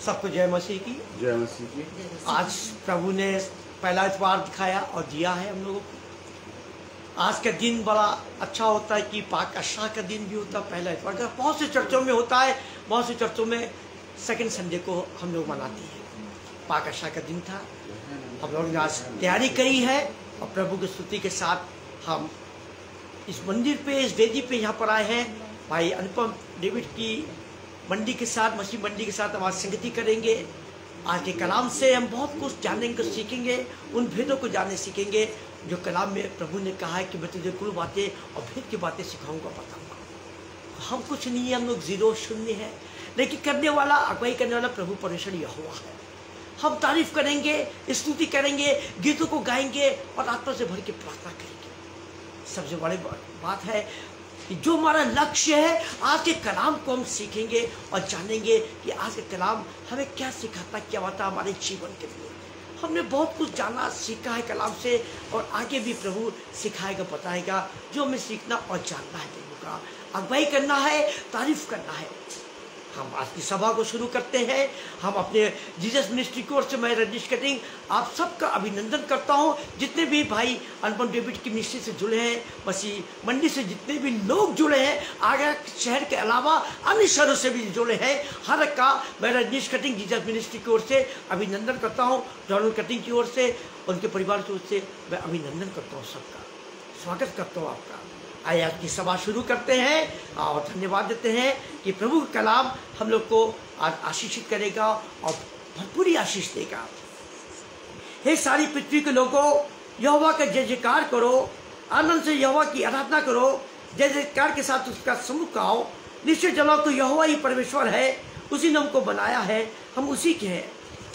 सबको जय मसीह की। जय मसीह की। आज प्रभु ने पहला इतवार दिखाया और दिया है हम लोगों को। आज का दिन बड़ा अच्छा होता है कि पाक अशा का दिन भी होता है पहला इतवार का। बहुत से चर्चों में होता है, बहुत से चर्चों में सेकंड संडे को हम लोग मनाते हैं। पाक अशा का दिन था, हम लोगों ने आज तैयारी करी है और प्रभु की स्तुति के साथ हम इस मंदिर पे, इस वेदी पे यहाँ पर आए हैं। भाई अनुपम डेविड की मंडी के साथ, मसीह मंडी के साथ हम आज संगति करेंगे। आज के कलाम से हम बहुत कुछ जानेंगे, सीखेंगे, उन भेदों को जानने सीखेंगे जो कलाम में प्रभु ने कहा है कि मैं तुझे कुल बातें और भेद की बातें सिखाऊंगा, बताऊंगा। हम कुछ नहीं है, हम लोग जीरो शून्य है, लेकिन करने वाला, अगुवाई करने वाला प्रभु परमेश्वर यहोवा है। हम तारीफ करेंगे, स्तुति करेंगे, गीतों को गाएंगे और आत्मा से भर के प्रार्थना करेंगे। सबसे बड़ी बात है कि जो हमारा लक्ष्य है, आज के कलाम को हम सीखेंगे और जानेंगे कि आज के कलाम हमें क्या सिखाता, क्या बताता हमारे जीवन के लिए। हमने बहुत कुछ जाना, सीखा है कलाम से और आगे भी प्रभु सिखाएगा, बताएगा जो हमें सीखना और जानना है। प्रभु का अगुवाई करना है, तारीफ करना है। हम आज की सभा को शुरू करते हैं। हम अपने जीसस मिनिस्ट्री की ओर से मैं रजनीश कटिंग आप सबका अभिनंदन करता हूं। जितने भी भाई अनुपम डेविड की मिनिस्ट्री से जुड़े हैं, मसीह मंडी से जितने भी लोग जुड़े हैं, आगरा शहर के अलावा अन्य शहरों से भी जुड़े हैं, हर एक का मैं रजनीश कटिंग जीसस मिनिस्ट्री की ओर से अभिनंदन करता हूँ। डोनाल्ड कटिंग की ओर से, उनके परिवार की ओर से मैं अभिनंदन करता हूँ, सबका स्वागत करता हूँ आपका। आइए आज की सभा शुरू करते हैं और धन्यवाद देते हैं कि प्रभु का कलाम हम लोग को आज आशीषित करेगा और भरपूरी आशीष देगा। हे सारी पृथ्वी के लोगों, यहोवा का जय जयकार करो, आनंद से यहोवा की आराधना करो, जय जयकार के साथ उसका सम्मुख आओ। निश्चय जानो तो यहोवा ही परमेश्वर है, उसी ने हमको बनाया है, हम उसी के हैं।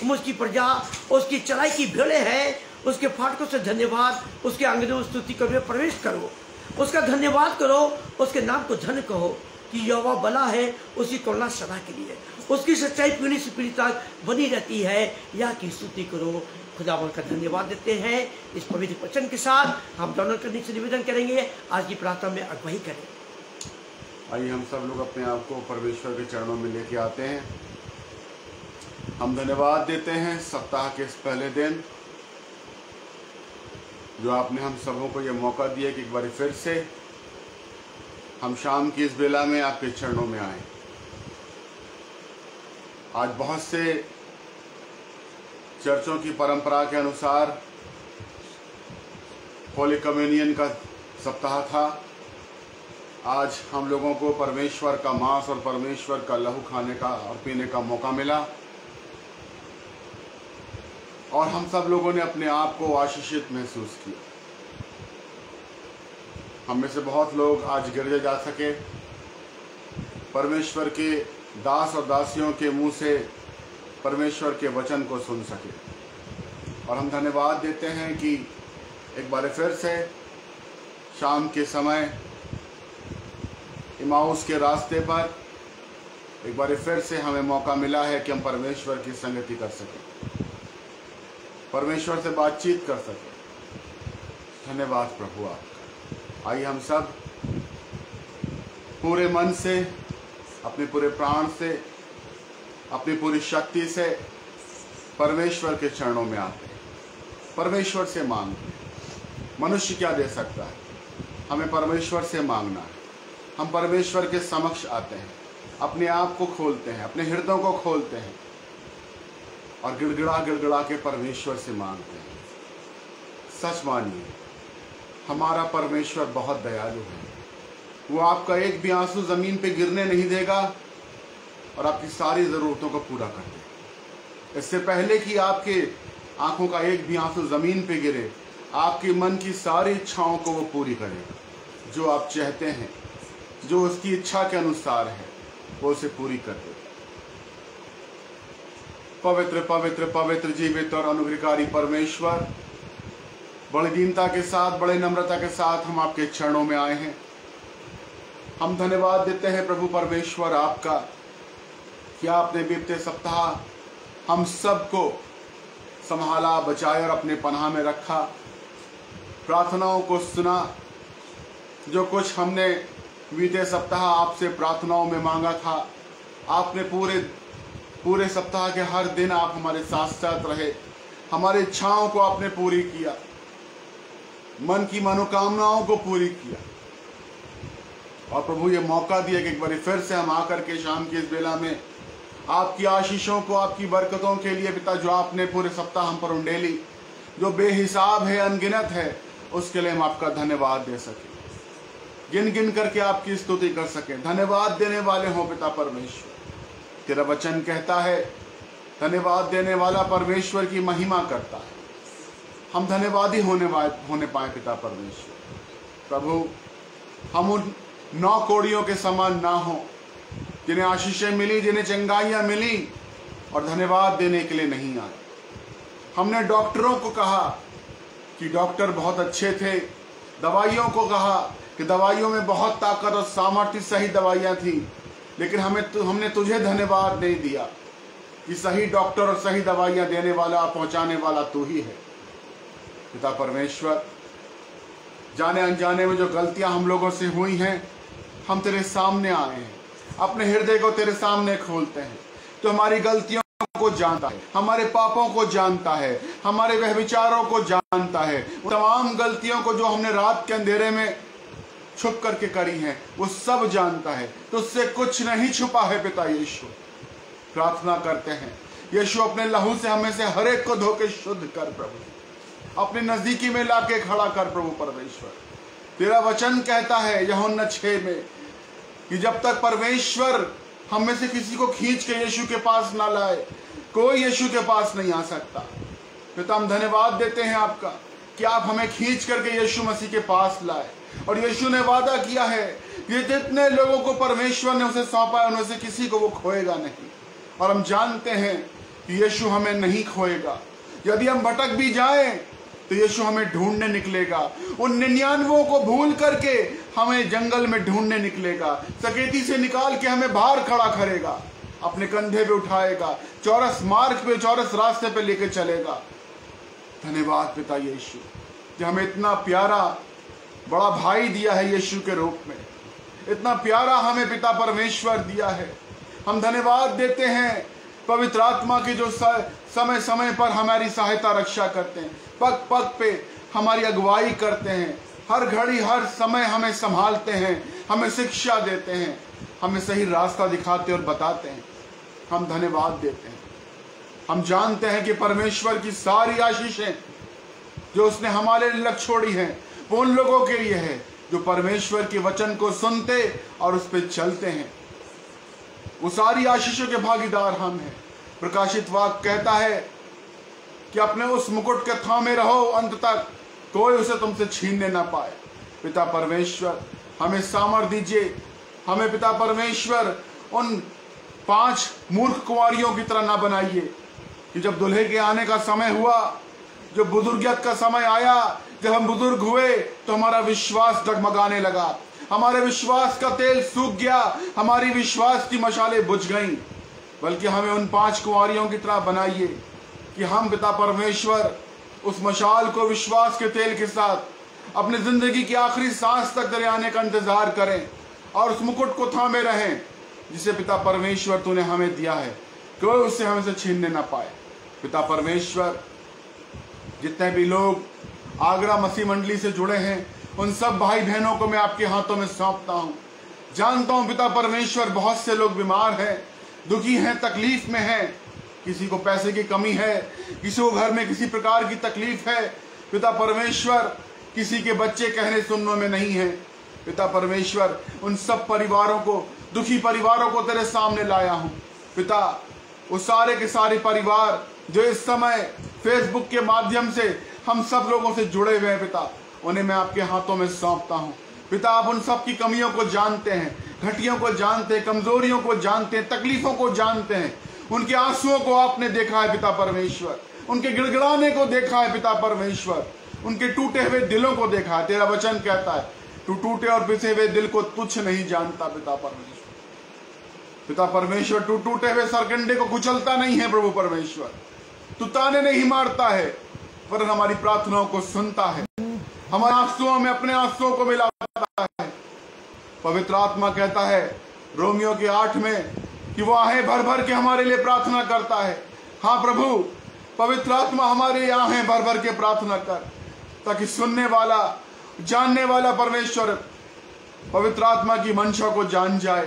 हम उसकी प्रजा, उसकी चराई की भेड़ें हैं। उसके फाटकों से धन्यवाद, उसके आंगनों में स्तुति करो, प्रवेश करो, उसका धन्यवाद करो, उसके नाम को धन्य कहो कि यहोवा भला है, उसकी करुणा सदा के लिए, उसकी सच्चाई पीढ़ी से पीढ़ी तक बनी रहती है। या की स्तुति करो। खुदावन का धन्यवाद देते हैं। इस पवित्र वचन के साथ हम दोनों करने से निवेदन करेंगे, आज की प्रार्थना में अगुवाई करें। आइए हम सब लोग अपने आप को परमेश्वर के चरणों में लेके आते हैं। हम धन्यवाद देते हैं सप्ताह के इस पहले दिन जो आपने हम सबों को ये मौका दिया कि एक बार फिर से हम शाम की इस बेला में आपके चरणों में आए। आज बहुत से चर्चों की परंपरा के अनुसार होली कम्युनियन का सप्ताह था। आज हम लोगों को परमेश्वर का मांस और परमेश्वर का लहू खाने का और पीने का मौका मिला और हम सब लोगों ने अपने आप को आशीषित महसूस किया। हम में से बहुत लोग आज गिरजे जा सके, परमेश्वर के दास और दासियों के मुंह से परमेश्वर के वचन को सुन सके। और हम धन्यवाद देते हैं कि एक बार फिर से शाम के समय इमाउस के रास्ते पर एक बार फिर से हमें मौका मिला है कि हम परमेश्वर की संगति कर सकें, परमेश्वर से बातचीत कर सके। धन्यवाद प्रभु आपका। आइए हम सब पूरे मन से, अपने पूरे प्राण से, अपनी पूरी शक्ति से परमेश्वर के चरणों में आते हैं, परमेश्वर से मांगते हैं। मनुष्य क्या दे सकता है, हमें परमेश्वर से मांगना है। हम परमेश्वर के समक्ष आते हैं, अपने आप को खोलते हैं, अपने हृदयों को खोलते हैं और गिड़गिड़ा के परमेश्वर से मांगते हैं। सच मानिए, हमारा परमेश्वर बहुत दयालु है। वो आपका एक भी आंसू जमीन पे गिरने नहीं देगा और आपकी सारी ज़रूरतों को पूरा कर देगा। इससे पहले कि आपके आंखों का एक भी आंसू जमीन पे गिरे, आपके मन की सारी इच्छाओं को वो पूरी करेगा। जो आप चाहते हैं, जो उसकी इच्छा के अनुसार है, वो उसे पूरी कर देगा। पवित्र पवित्र पवित्र जीवित और अनुग्रहकारी परमेश्वर, बड़ी दीनता के साथ, बड़े नम्रता के साथ हम आपके चरणों में आए हैं। हम धन्यवाद देते हैं प्रभु परमेश्वर आपका कि आपने बीते सप्ताह हम सबको संभाला, बचाया और अपने पनाह में रखा। प्रार्थनाओं को सुना, जो कुछ हमने बीते सप्ताह आपसे प्रार्थनाओं में मांगा था, आपने पूरे पूरे सप्ताह के हर दिन आप हमारे साथ साथ रहे, हमारी इच्छाओं को आपने पूरी किया, मन की मनोकामनाओं को पूरी किया। और प्रभु ये मौका दिया कि एक बार फिर से हम आकर के शाम की इस बेला में आपकी आशीषों को, आपकी बरकतों के लिए पिता, जो आपने पूरे सप्ताह हम पर उंडेली, जो बेहिसाब है, अनगिनत है, उसके लिए हम आपका धन्यवाद दे सके, गिन गिन करके आपकी स्तुति कर सके, धन्यवाद देने वाले हों पिता परमेश्वर। तेरा वचन कहता है धन्यवाद देने वाला परमेश्वर की महिमा करता है। हम धन्यवादी होने पाए पिता परमेश्वर। प्रभु, हम उन 9 कोड़ियों के समान ना हो जिन्हें आशीषें मिली, जिन्हें चंगाइयां मिली और धन्यवाद देने के लिए नहीं आए। हमने डॉक्टरों को कहा कि डॉक्टर बहुत अच्छे थे, दवाइयों को कहा कि दवाइयों में बहुत ताकत और सामर्थ्य, सही दवाइयां थी, लेकिन हमने तुझे धन्यवाद नहीं दिया कि सही डॉक्टर और सही दवाइयां देने वाला, पहुंचाने वाला तू ही है। पिता परमेश्वर, जाने अनजाने में जो गलतियां हम लोगों से हुई हैं, हम तेरे सामने आए हैं, अपने हृदय को तेरे सामने खोलते हैं। तो हमारी गलतियों को जानता है, हमारे पापों को जानता है, हमारे व्यभिचारों को जानता है, तमाम गलतियों को जो हमने रात के अंधेरे में छुप करके करी हैं, वो सब जानता है। तो उससे कुछ नहीं छुपा है पिता यीशु। प्रार्थना करते हैं यीशु, अपने लहू से हमें से हर एक को धो के शुद्ध कर प्रभु, अपने नजदीकी में लाके खड़ा कर प्रभु परमेश्वर। तेरा वचन कहता है यूहन्ना 6 में कि जब तक परमेश्वर हम में से किसी को खींच के यीशु के पास ना लाए, कोई यीशु के पास नहीं आ सकता। पिता, हम धन्यवाद देते हैं आपका कि आप हमें खींच करके यीशु मसीह के पास लाए। और यीशु ने वादा किया है कि जितने लोगों को परमेश्वर ने उसे सौंपा है, उनमें से किसी को वो खोएगा नहीं। और हम जानते हैं कि यीशु हमें नहीं खोएगा। यदि हम भटक भी जाएं तो यीशु हमें ढूंढने निकलेगा। उन 99 को भूल करके हमें जंगल में ढूंढने निकलेगा, सकेती से निकाल के हमें बाहर खड़ा करेगा, अपने कंधे पे उठाएगा, चौरस मार्ग पे, चौरस रास्ते पे लेके चलेगा। धन्यवाद पिता यीशु कि हमें इतना प्यारा बड़ा भाई दिया है यीशु के रूप में, इतना प्यारा हमें पिता परमेश्वर दिया है। हम धन्यवाद देते हैं पवित्र आत्मा की जो समय समय पर हमारी सहायता रक्षा करते हैं, पग पग पे हमारी अगुवाई करते हैं, हर घड़ी हर समय हमें संभालते हैं, हमें शिक्षा देते हैं, हमें सही रास्ता दिखाते और बताते हैं। हम धन्यवाद देते हैं। हम जानते हैं कि परमेश्वर की सारी आशीषें जो उसने हमारे लिए छोड़ी हैं, वो उन लोगों के लिए है जो परमेश्वर के वचन को सुनते और उस पर चलते हैं। वो सारी आशीषों के भागीदार हम हैं। प्रकाशित वाक्य कहता है कि अपने उस मुकुट के थामे रहो अंत तक, कोई उसे तुमसे छीनने ना पाए। पिता परमेश्वर, हमें सामर्थ दीजिए। हमें पिता परमेश्वर उन 5 मूर्ख कुंवारियों की तरह ना बनाइए कि जब दुल्हे के आने का समय हुआ, जो बुजुर्गियत का समय आया, जब हम बुजुर्ग हुए तो हमारा विश्वास डगमगाने लगा, हमारे विश्वास का तेल सूख गया, हमारी विश्वास की मशालें बुझ गईं। बल्कि हमें उन 5 कुंवारियों की तरह बनाइए कि हम पिता परमेश्वर उस मशाल को विश्वास के तेल के साथ अपनी जिंदगी की आखिरी सांस तक तेरे आने का इंतजार करें और उस मुकुट को थामे रहें जिसे पिता परमेश्वर तूने हमें दिया है, कोई उससे हमें से छीनने ना पाए। पिता परमेश्वर, जितने भी लोग आगरा मसीह मंडली से जुड़े हैं, उन सब भाई बहनों को मैं आपके हाथों में सौंपता हूं। जानता हूं पिता परमेश्वर, बहुत से लोग बीमार हैं, दुखी हैं, तकलीफ में हैं। किसी को पैसे की कमी है, किसी को घर में किसी प्रकार की तकलीफ है। पिता परमेश्वर, किसी के बच्चे कहने सुनने में नहीं है। पिता परमेश्वर, उन सब परिवारों को, दुखी परिवारों को तेरे सामने लाया हूं। पिता, वो सारे के सारे परिवार जो इस समय फेसबुक के माध्यम से हम सब लोगों से जुड़े हुए हैं, पिता, उन्हें मैं आपके हाथों में सौंपता हूं। पिता, आप उन सब की कमियों को जानते हैं, घटियों को जानते हैं, कमजोरियों को जानते हैं, तकलीफों को जानते हैं। उनके आंसुओं को आपने देखा है पिता परमेश्वर, उनके गिड़गिड़ाने को देखा है पिता परमेश्वर, उनके टूटे हुए दिलों को देखा है। तेरा वचन कहता है तू टूटे और पिसे हुए दिल को तुच्छ नहीं जानता। पिता परमेश्वर, पिता परमेश्वर, तू टूटे हुए सरकंडे को कुचलता नहीं है। प्रभु परमेश्वर, तू ताने नहीं मारता है, पर हमारी प्रार्थनाओं को सुनता है, हमारे आंसुओं में अपने आंसुओं को मिलाता है। पवित्र आत्मा कहता है रोमियो के 8 में कि वो आहें भर भर के हमारे लिए प्रार्थना करता है। हाँ प्रभु, पवित्र आत्मा हमारे आहें भर भर के प्रार्थना कर, ताकि सुनने वाला, जानने वाला परमेश्वर पवित्र आत्मा की मंशा को जान जाए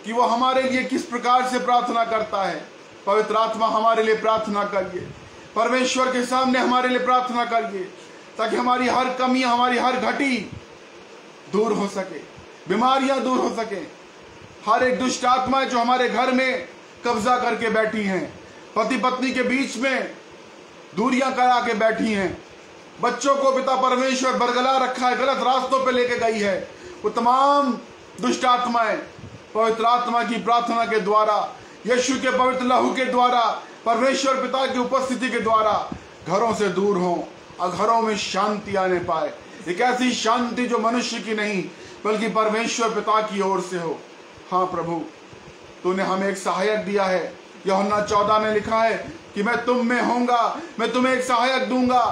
कि वो हमारे लिए किस प्रकार से प्रार्थना करता है। पवित्र आत्मा हमारे लिए प्रार्थना करिए, परमेश्वर के सामने हमारे लिए प्रार्थना करिए, ताकि हमारी हर कमी, हमारी हर घटी दूर हो सके, बीमारियां दूर हो सके। हर एक दुष्ट आत्मा जो हमारे घर में कब्जा करके बैठी हैं, पति पत्नी के बीच में दूरियां करा के बैठी हैं, बच्चों को पिता परमेश्वर बरगला रखा है, गलत रास्तों पे लेके गई है, वो तमाम दुष्ट आत्माएं पवित्र आत्मा की प्रार्थना के द्वारा, यीशु के पवित्र लहू के द्वारा, परमेश्वर पिता की उपस्थिति के द्वारा घरों से दूर हों और घरों में शांति आने पाए। एक ऐसी शांति जो मनुष्य की नहीं बल्कि परमेश्वर पिता की ओर से हो। हाँ प्रभु, तूने हमें एक सहायक दिया है। यूहन्ना 14 में लिखा है कि मैं तुम में होऊंगा, मैं तुम्हें एक सहायक दूंगा।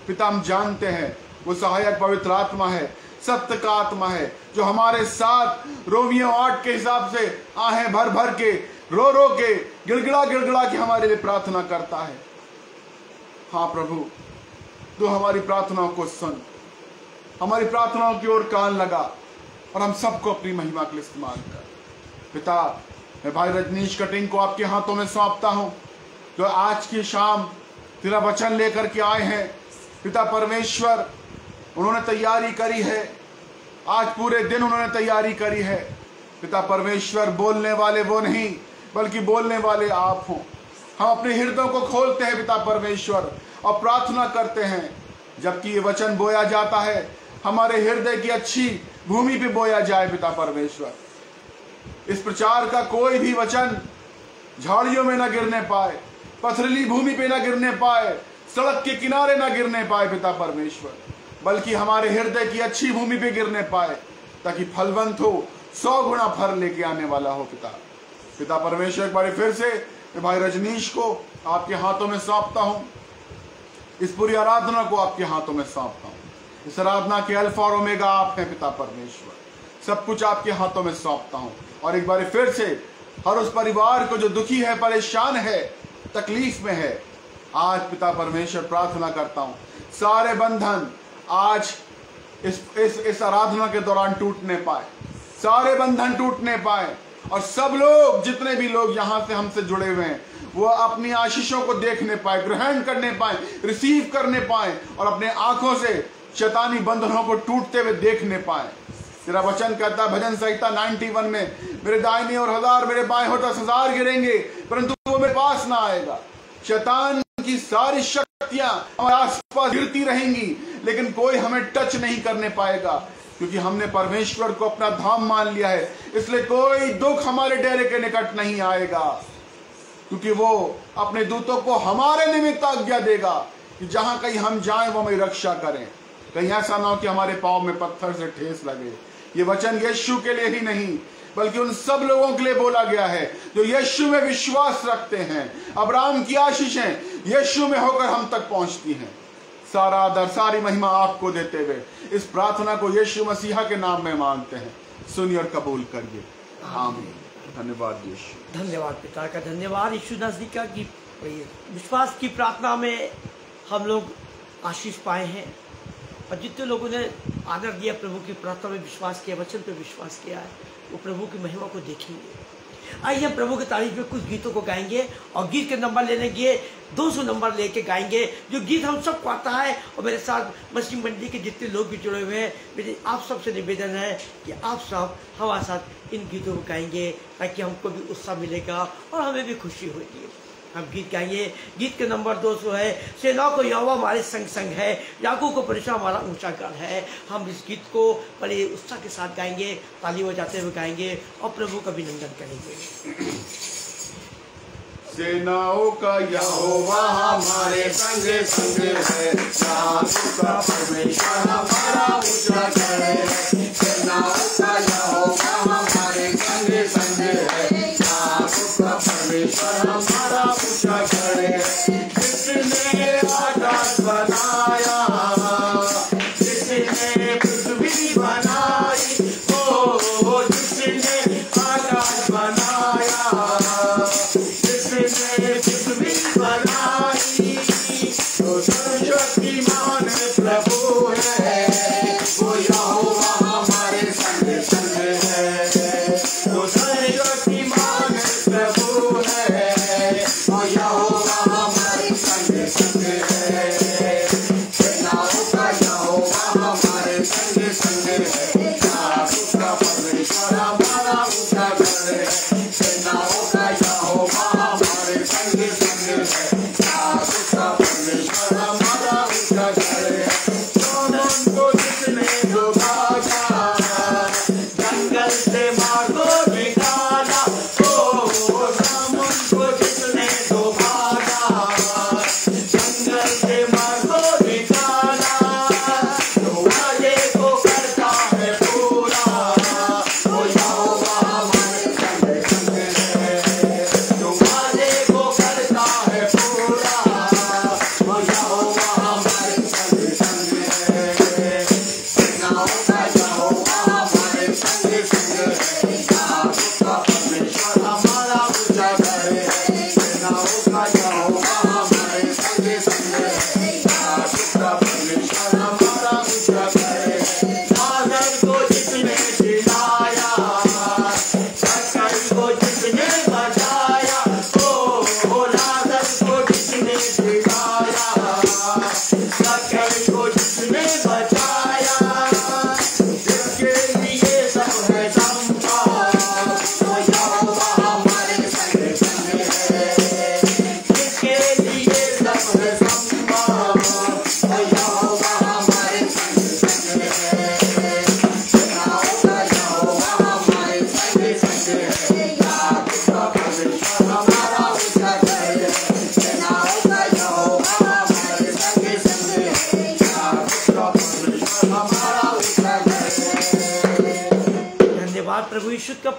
पिता, हम जानते हैं वो सहायक पवित्र आत्मा है, सत्य का आत्मा है, जो हमारे साथ रोमियो 8 के हिसाब से आहें भर भर के, रो रो के, गिड़गिड़ा गिड़गिड़ा के हमारे लिए प्रार्थना करता है। हाँ प्रभु, तू हमारी प्रार्थनाओं को सुन, हमारी प्रार्थनाओं की ओर कान लगा और हम सबको अपनी महिमा के लिए इस्तेमाल कर। पिता, मैं भाई रजनीश कटिंग को आपके हाथों में सौंपता हूं, जो आज की शाम तेरा वचन लेकर के आए हैं। पिता परमेश्वर, उन्होंने तैयारी करी है, आज पूरे दिन उन्होंने तैयारी करी है। पिता परमेश्वर, बोलने वाले वो नहीं बल्कि बोलने वाले आप हों। हम अपने हृदयों को खोलते हैं पिता परमेश्वर और प्रार्थना करते हैं, जबकि ये वचन बोया जाता है हमारे हृदय की अच्छी भूमि पे बोया जाए। पिता परमेश्वर, इस प्रचार का कोई भी वचन झाड़ियों में न गिरने पाए, पथरीली भूमि पे न गिरने पाए, सड़क के किनारे न गिरने पाए पिता परमेश्वर, बल्कि हमारे हृदय की अच्छी भूमि पे गिरने पाए, ताकि फलवंत हो, 100 गुना फल लेके आने वाला हो। पिता परमेश्वर, एक बार फिर से मैं भाई रजनीश को आपके हाथों में सौंपता हूँ, इस पूरी आराधना को आपके हाथों में सौंपता हूँ। इस आराधना के अल्फा और ओमेगा आप हैं पिता परमेश्वर, सब कुछ आपके हाथों में सौंपता हूँ। और एक बार फिर से हर उस परिवार को जो दुखी है, परेशान है, तकलीफ में है, आज पिता परमेश्वर प्रार्थना करता हूँ, सारे बंधन आज इस आराधना के दौरान टूटने पाए, सारे बंधन टूटने पाए, और सब लोग, जितने भी लोग यहाँ से हमसे जुड़े हुए हैं, वो अपनी आशीषों को देखने पाए, ग्रहण करने पाए, रिसीव करने पाए, और अपने आंखों से शैतानी बंधनों को टूटते हुए देखने पाए। तेरा वचन कहता है भजन संहिता 91 में, मेरे दाहिनी ओर 1000, मेरे बाएं ओर 10,000 गिरेंगे, परंतु वो मेरे पास ना आएगा। शैतान की सारी शक्तियां हमारे आसपास गिरती रहेंगी, लेकिन कोई हमें टच नहीं करने पाएगा, क्योंकि हमने परमेश्वर को अपना धाम मान लिया है। इसलिए कोई दुख हमारे डेरे के निकट नहीं आएगा, क्योंकि वो अपने दूतों को हमारे निमित्त आज्ञा देगा कि जहां कहीं हम जाएं वो हमारी रक्षा करें। कहीं ऐसा ना हो कि हमारे पांव में पत्थर से ठेस लगे। ये वचन यीशु के लिए ही नहीं बल्कि उन सब लोगों के लिए बोला गया है जो यीशु में विश्वास रखते हैं। अब्राहम की आशीषें यीशु में होकर हम तक पहुंचती हैं। सारा आदर, सारी महिमा आपको देते हुए इस प्रार्थना को यीशु मसीहा के नाम में मांगते हैं। सुनिए और कबूल करिए। आमीन। धन्यवाद यीशु। धन्यवाद पिता का, धन्यवाद यीशु नजदीका की विश्वास की प्रार्थना में हम लोग आशीष पाए हैं, और जितने लोगों ने आदर दिया, प्रभु की प्रार्थना में विश्वास किया, वचन पे विश्वास किया है, वो प्रभु की महिमा को देखेंगे। आइए हम प्रभु की तारीफ में कुछ गीतों को गाएंगे, और गीत के नंबर ले लेंगे, 200 नंबर लेके गाएंगे, जो गीत हम सबको आता है। और मेरे साथ मसीह मंडली के जितने लोग भी जुड़े हुए हैं, मेरी आप सबसे निवेदन है कि आप सब हमारे साथ इन गीतों को गाएंगे, ताकि हमको भी उत्साह मिलेगा और हमें भी खुशी होगी। हम गीत गाएंगे। गीत के नंबर 200 है, सेनाओं को यहोवा हमारे संग संग है, याकूब को परमेश्वर हमारा ऊंचा गढ़ है। हम इस गीत को बड़े उत्साह के साथ गाएंगे, ताली बजाते हुए गाएंगे और प्रभु का अभिनंदन करेंगे। सेनाओं का यहोवा हमारे संग संग है, याकूब का परमेश्वर हमारा ऊंचा गढ़ है। सेनाओं का यहोवा हमारे संग संग है, याकूब का परमेश्वर हमारा ऊंचा गढ़ है। जिसने आकाश बनाया, जिसने पृथ्वी बनाई, ओ जिसने आकाश बनाया,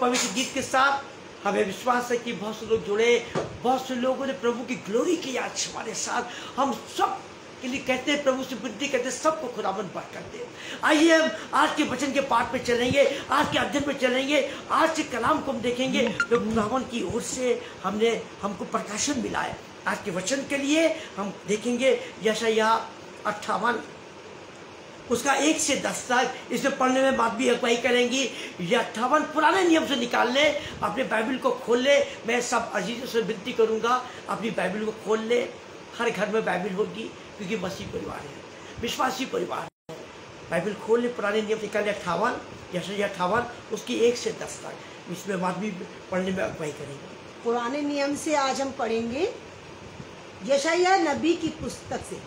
पवित्र गीत के साथ हमें विश्वास है कि बहुत से लोग जुड़े, बहुत से लोगों ने प्रभु की ग्लोरी की आज हमारे साथ। हम सब के लिए कहते हैं, प्रभु से विनती करते हैं, सबको खुदावंद बरकत दे। आइए हम आज के वचन के पाठ पे चलेंगे, आज के अध्ययन पे चलेंगे, आज के कलाम को हम देखेंगे जो खुदावंद की ओर से हमको प्रकाशन मिला है। आज के वचन के लिए हम देखेंगे यशायाह 58 उसका 1 से 10 तक। इसे पढ़ने में बात भी अगुवाई करेंगी। ये 58 पुराने नियम से निकाल ले, अपने बाइबल को खोल ले। मैं सब अजीजों से विनती करूंगा, अपनी बाइबल को खोल ले। हर घर में बाइबल होगी, क्योंकि मसीह परिवार है, विश्वासी परिवार है। बाइबल खोल ले, पुराने नियम निकाल ले 58, यशायाह 58 उसकी 1 से 10 तक। इसमें बात भी पढ़ने में अगुवाई करेंगे। पुराने नियम से आज हम पढ़ेंगे यशायाह नबी की पुस्तक से,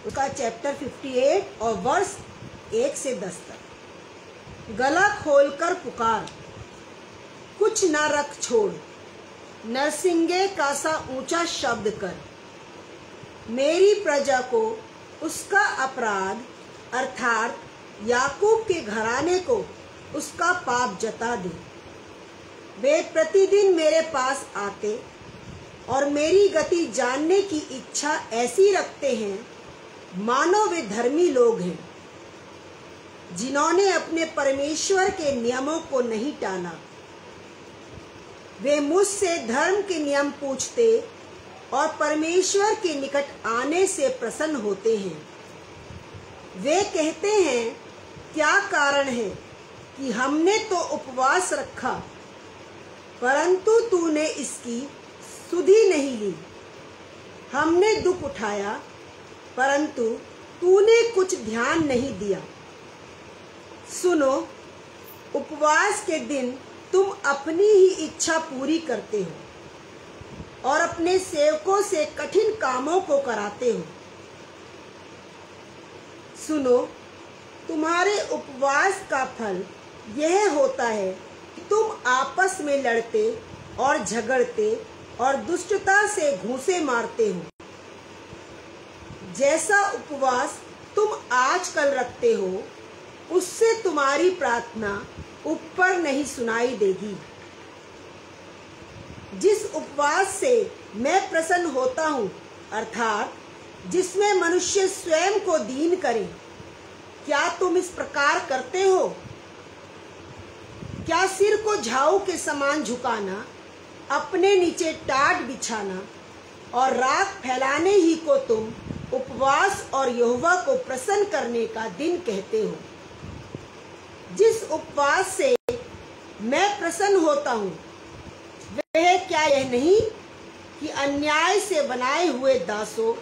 उसका चैप्टर 58 और वर्ष 1 से 10 तक। गला खोलकर पुकार, कुछ न रख छोड़, नरसिंगे का सा ऊंचा शब्द कर। मेरी प्रजा को उसका अपराध अर्थात याकूब के घराने को उसका पाप जता दे। वे प्रतिदिन मेरे पास आते और मेरी गति जानने की इच्छा ऐसी रखते हैं मानो वे धर्मी लोग हैं, जिन्होंने अपने परमेश्वर के नियमों को नहीं टाला। वे मुझसे धर्म के नियम पूछते और परमेश्वर के निकट आने से प्रसन्न होते हैं। वे कहते हैं, क्या कारण है कि हमने तो उपवास रखा, परंतु तूने इसकी सुधि नहीं ली। हमने दुख उठाया, परंतु तूने कुछ ध्यान नहीं दिया। सुनो, उपवास के दिन तुम अपनी ही इच्छा पूरी करते हो और अपने सेवकों से कठिन कामों को कराते हो। सुनो, तुम्हारे उपवास का फल यह होता है कि तुम आपस में लड़ते और झगड़ते और दुष्टता से घूंसे मारते हो। जैसा उपवास तुम आजकल रखते हो, उससे तुम्हारी प्रार्थना ऊपर नहीं सुनाई देगी। जिस उपवास से मैं प्रसन्न होता हूँ, अर्थात जिसमें मनुष्य स्वयं को दीन करे, क्या तुम इस प्रकार करते हो? क्या सिर को झाऊ के समान झुकाना, अपने नीचे टाट बिछाना और राख फैलाने ही को तुम उपवास और यहोवा को प्रसन्न करने का दिन कहते हो? जिस उपवास से मैं प्रसन्न होता हूँ, वह क्या यह नहीं कि अन्याय से बनाए हुए दासों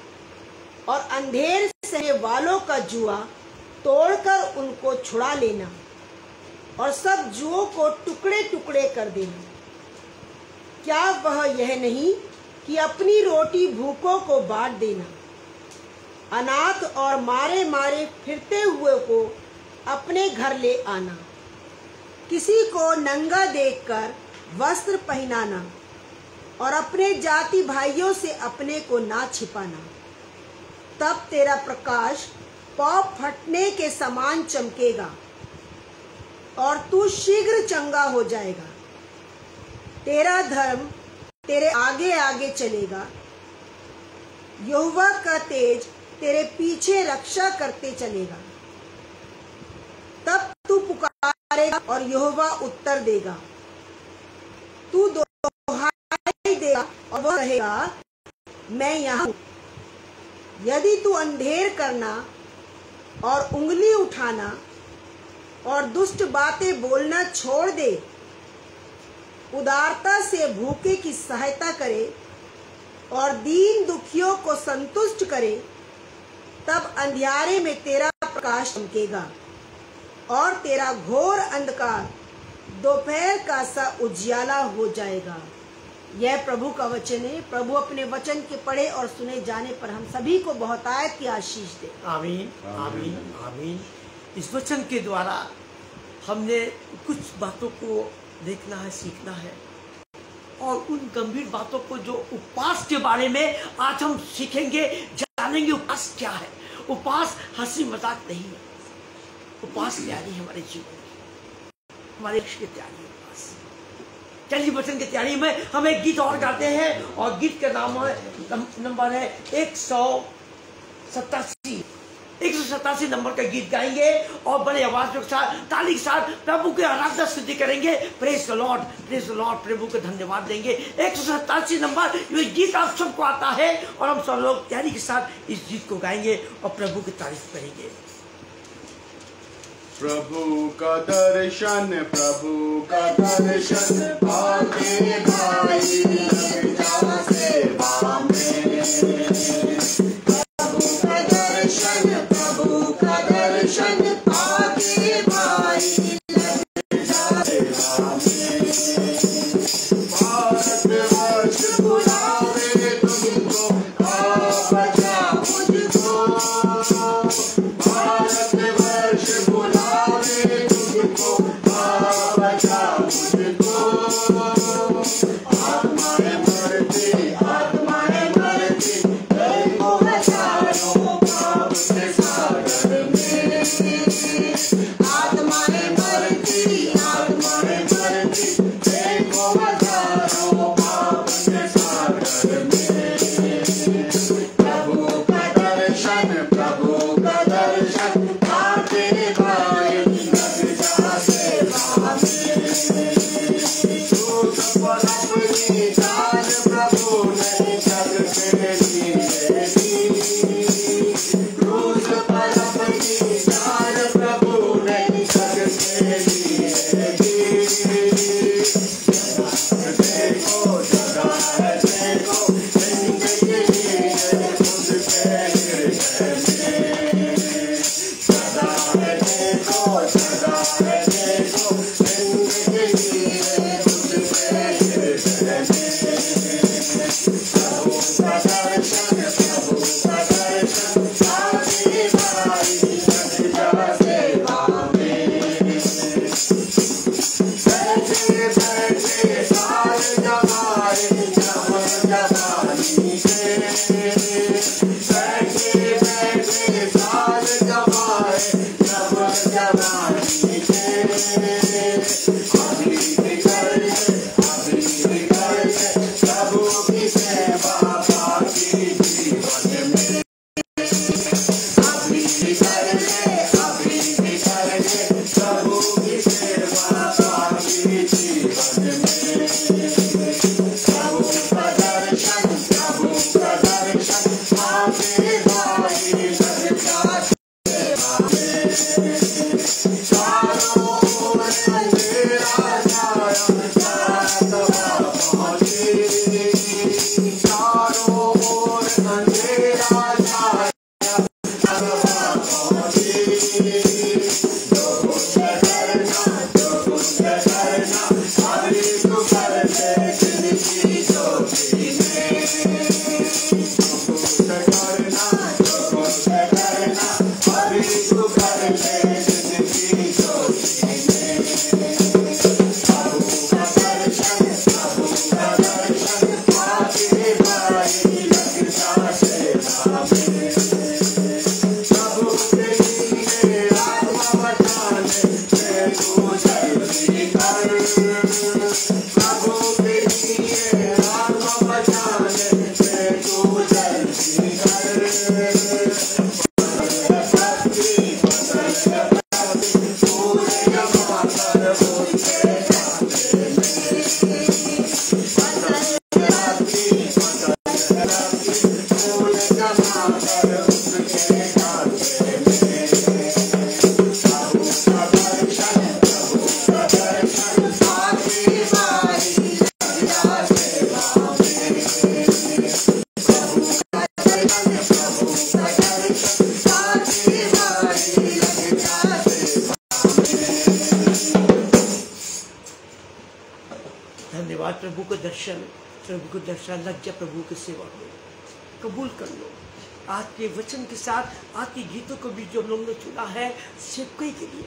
और अंधेर से वालों का जुआ तोड़कर उनको छुड़ा लेना और सब जुओं को टुकड़े टुकड़े कर देना? क्या वह यह नहीं कि अपनी रोटी भूखों को बांट देना, अनाथ और मारे मारे फिरते हुए को अपने घर ले आना, किसी को नंगा देखकर वस्त्र पहनाना और अपने जाति भाइयों से अपने को ना छिपाना? तब तेरा प्रकाश पौ फटने के समान चमकेगा और तू शीघ्र चंगा हो जाएगा। तेरा धर्म तेरे आगे आगे चलेगा, यहोवा का तेज तेरे पीछे रक्षा करते चलेगा। तब तू पुकारेगा और यहोवा उत्तर देगा, तू दोहाई देगा और वह कहेगा, मैं यहाँ हूँ। यदि तू अंधेर करना और उंगली उठाना और दुष्ट बातें बोलना छोड़ दे, उदारता से भूखे की सहायता करे और दीन दुखियों को संतुष्ट करे, तब अंधियारे में तेरा प्रकाश चमकेगा और तेरा घोर अंधकार दोपहर का सा उजियाला हो जाएगा। यह प्रभु का वचन है। प्रभु अपने वचन के पढ़े और सुने जाने पर हम सभी को बहुत आयत की आशीष दे। आमीन आमीन आमीन। इस वचन के द्वारा हमने कुछ बातों को देखना है, सीखना है, और उन गंभीर बातों को जो उपवास के बारे में आज हम सीखेंगे, जानेंगे। उपवास क्या है? उपवास हंसी मजाक नहीं है। उपवास तैयारी है हमारे जीवन की, हमारे लक्ष्य की तैयारी है। उपवास चलिए वचन की तैयारी में हम एक गीत और गाते हैं, और गीत का नाम है, नंबर है 187 नंबर का गीत गाएंगे और बड़े आवाज के साथ, ताली के साथ प्रभु की आराधना स्तुति करेंगे। Praise the lord, praise the lord, प्रभु को धन्यवाद देंगे। 187 नंबर ये गीत आप सबको आता है और हम सब लोग तैयारी के साथ इस गीत को गाएंगे और प्रभु की तारीफ करेंगे। प्रभु का दर्शन आके भाई लग जा सेवा में। प्रभु का दर्शन आके भाई लग जा सेवा में। भारतवर्ष बुलावे तुमको, आ बचा मुझको। भारतवर्ष बुलावे तुमको, आ बचा मुझको। आत्माएं मरती देखो हजारों पाप के सागर में। आत्माएं मरती देखो हजारों पाप के सागर में। प्रभु का दर्शन आके भाई लग जा सेवा में। दूत पर अपनी जान प्रभु ने जग के लिए दी। क्रूस पर अपनी जान प्रभु ने जग के लिए दी। देखो जिंदगी है उसके प्रभु को दर्शन लग जा, प्रभु की सेवा में कबूल कर लो। आज के वचन के साथ आज के गीतों को भी जो हम लोगों ने चुना है सेवकाई के लिए,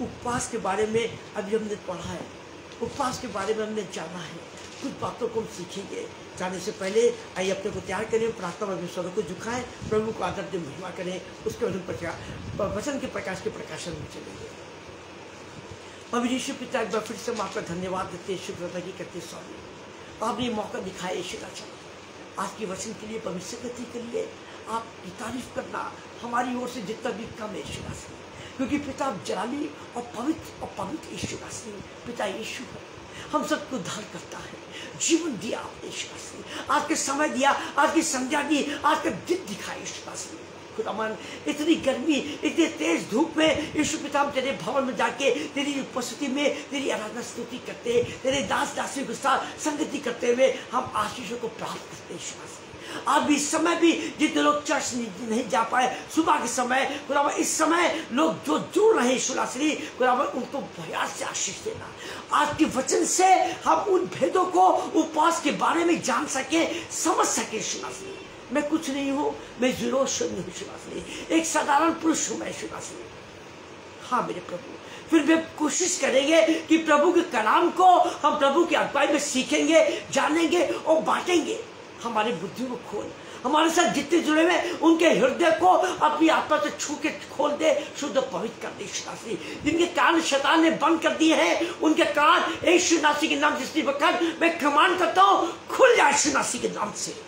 उपवास के बारे में अभी हमने पढ़ा है, उपवास के बारे में हमने जाना है, कुछ बातों को हम सीखेंगे। जाने से पहले आइए अपने को तैयार करें, प्रार्थना में स्वरों को झुकाएं, प्रभु को आदर दे महिमा करें, उसके वचन के प्रकाश के प्रकाशन में चलेंगे। हम यीशु पिता एक बार फिर से हम आपका धन्यवाद देते हैं, शुक्र अदा करते स्वामी, आपने मौका दिखाया यीशु राजा। आज के वचन के लिए, भविष्य गति के लिए आपकी तारीफ करना हमारी ओर से जितना भी कम है यीशु राजा, क्योंकि पिता आप जलाली और पवित्र यीशु राजा, पिता यीशु है, हम सबको उद्धार करता है, जीवन दिया आपने यीशु राजा, आज के समय दिया, आज की संध्या दी, आज का दिन दिखाया यीशु राजा। खुदावन इतनी गर्मी, इतनी तेज धूप में यीशु पिता हम तेरे भवन में जाके तेरी उपस्थिति में तेरी आराधना स्तुति करते, तेरे दास दासियों के साथ संगति करते हुए हम आशीषों को प्राप्त करते यीशु मसीह। अब इस समय भी जितने लोग चर्च नहीं जा पाए सुबह के समय, खुदावन इस समय लोग जो जुड़ रहे यीशु मसीह, खुदावन उनको प्यार से आशीष देना। आज के वचन से हम उन भेदों को, उपवास के बारे में जान सके, समझ सके यीशु मसीह। मैं कुछ नहीं हूं, मैं जीरो शून्य हूं, एक साधारण पुरुष हूं मैं यीशु मसीह। हाँ मेरे प्रभु, फिर भी कोशिश करेंगे कि प्रभु के कलाम को हम प्रभु की अगुवाई में सीखेंगे, जानेंगे और बांटेंगे। हमारी बुद्धि को खोल, हमारे साथ जितने जुड़े हुए उनके हृदय को अपनी आत्मा से छू के खोल दे, शुद्ध पवित्र कर दे यीशु मसीह। जिनके कान शैतान ने बंद कर दिए हैं, उनके कान यीशु मसीह के नाम से वक्त मैं कमांड करता हूं, खुल जाए यीशु मसीह के नाम से।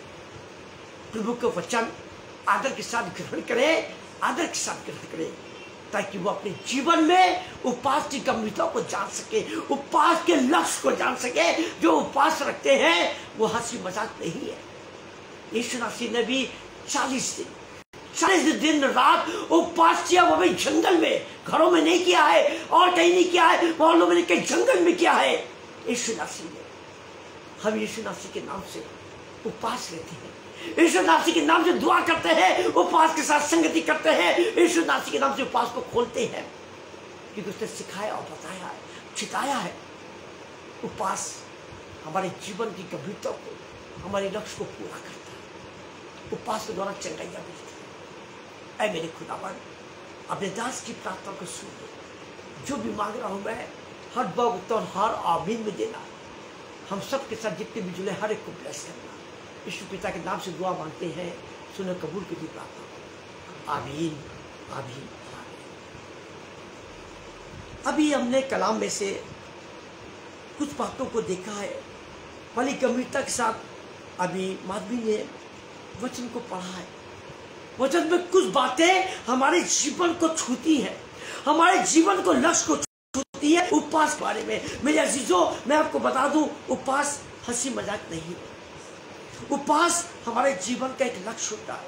प्रभु के वचन आदर के साथ ग्रहण करें, आदर के साथ ग्रहण करें, ताकि वो अपने जीवन में उपवास की गंभीरता को जान सके, उपवास के लक्ष्य को जान सके। जो उपवास रखते हैं वो हंसी मजाक नहीं है। यीशु मसीह ने भी 40 दिन रात उपवास किया, वो भी जंगल में, घरों में नहीं किया है और कहीं नहीं किया है, मोहल्लों में कहीं जंगल में किया है यीशु मसीह ने। हम यीशु मसीह के नाम से उपवास लेते हैं, यीशु मसीह के नाम से दुआ करते हैं, उपवास के साथ संगति करते हैं, यीशु मसीह के नाम से उपवास को खोलते हैं, क्योंकि उसने सिखाया और बताया है, चिताया है। उपवास हमारे जीवन की गंभीरता को, हमारे लक्ष्य को पूरा करता है। उपवास के द्वारा चंगाइयां मिलती है। ऐ मेरे खुदावन, अपने दास की प्रार्थना को सुन लो। जो भी मांग रहा हूं मैं, हर वक्त और हर आमीन में देना। हम सब के साथ जितने भी जुड़े हर एक को ब्लेस करना। यीशु पिता के नाम से दुआ मांगते हैं, सुनो कबूल कीजिए प्रार्थना। आमीन आमीन आमीन। अभी हमने कलाम में से कुछ बातों को देखा है, बड़ी गंभीरता के साथ अभी माधवी ने वचन को पढ़ा है। वचन में कुछ बातें हमारे जीवन को छूती है, हमारे जीवन को, लक्ष्य को छूती है। उपवास के बारे में मेरे अजीजों, मैं आपको बता दूं, उपवास हंसी मजाक नहीं है। उपवास हमारे जीवन का एक लक्ष्य होता है।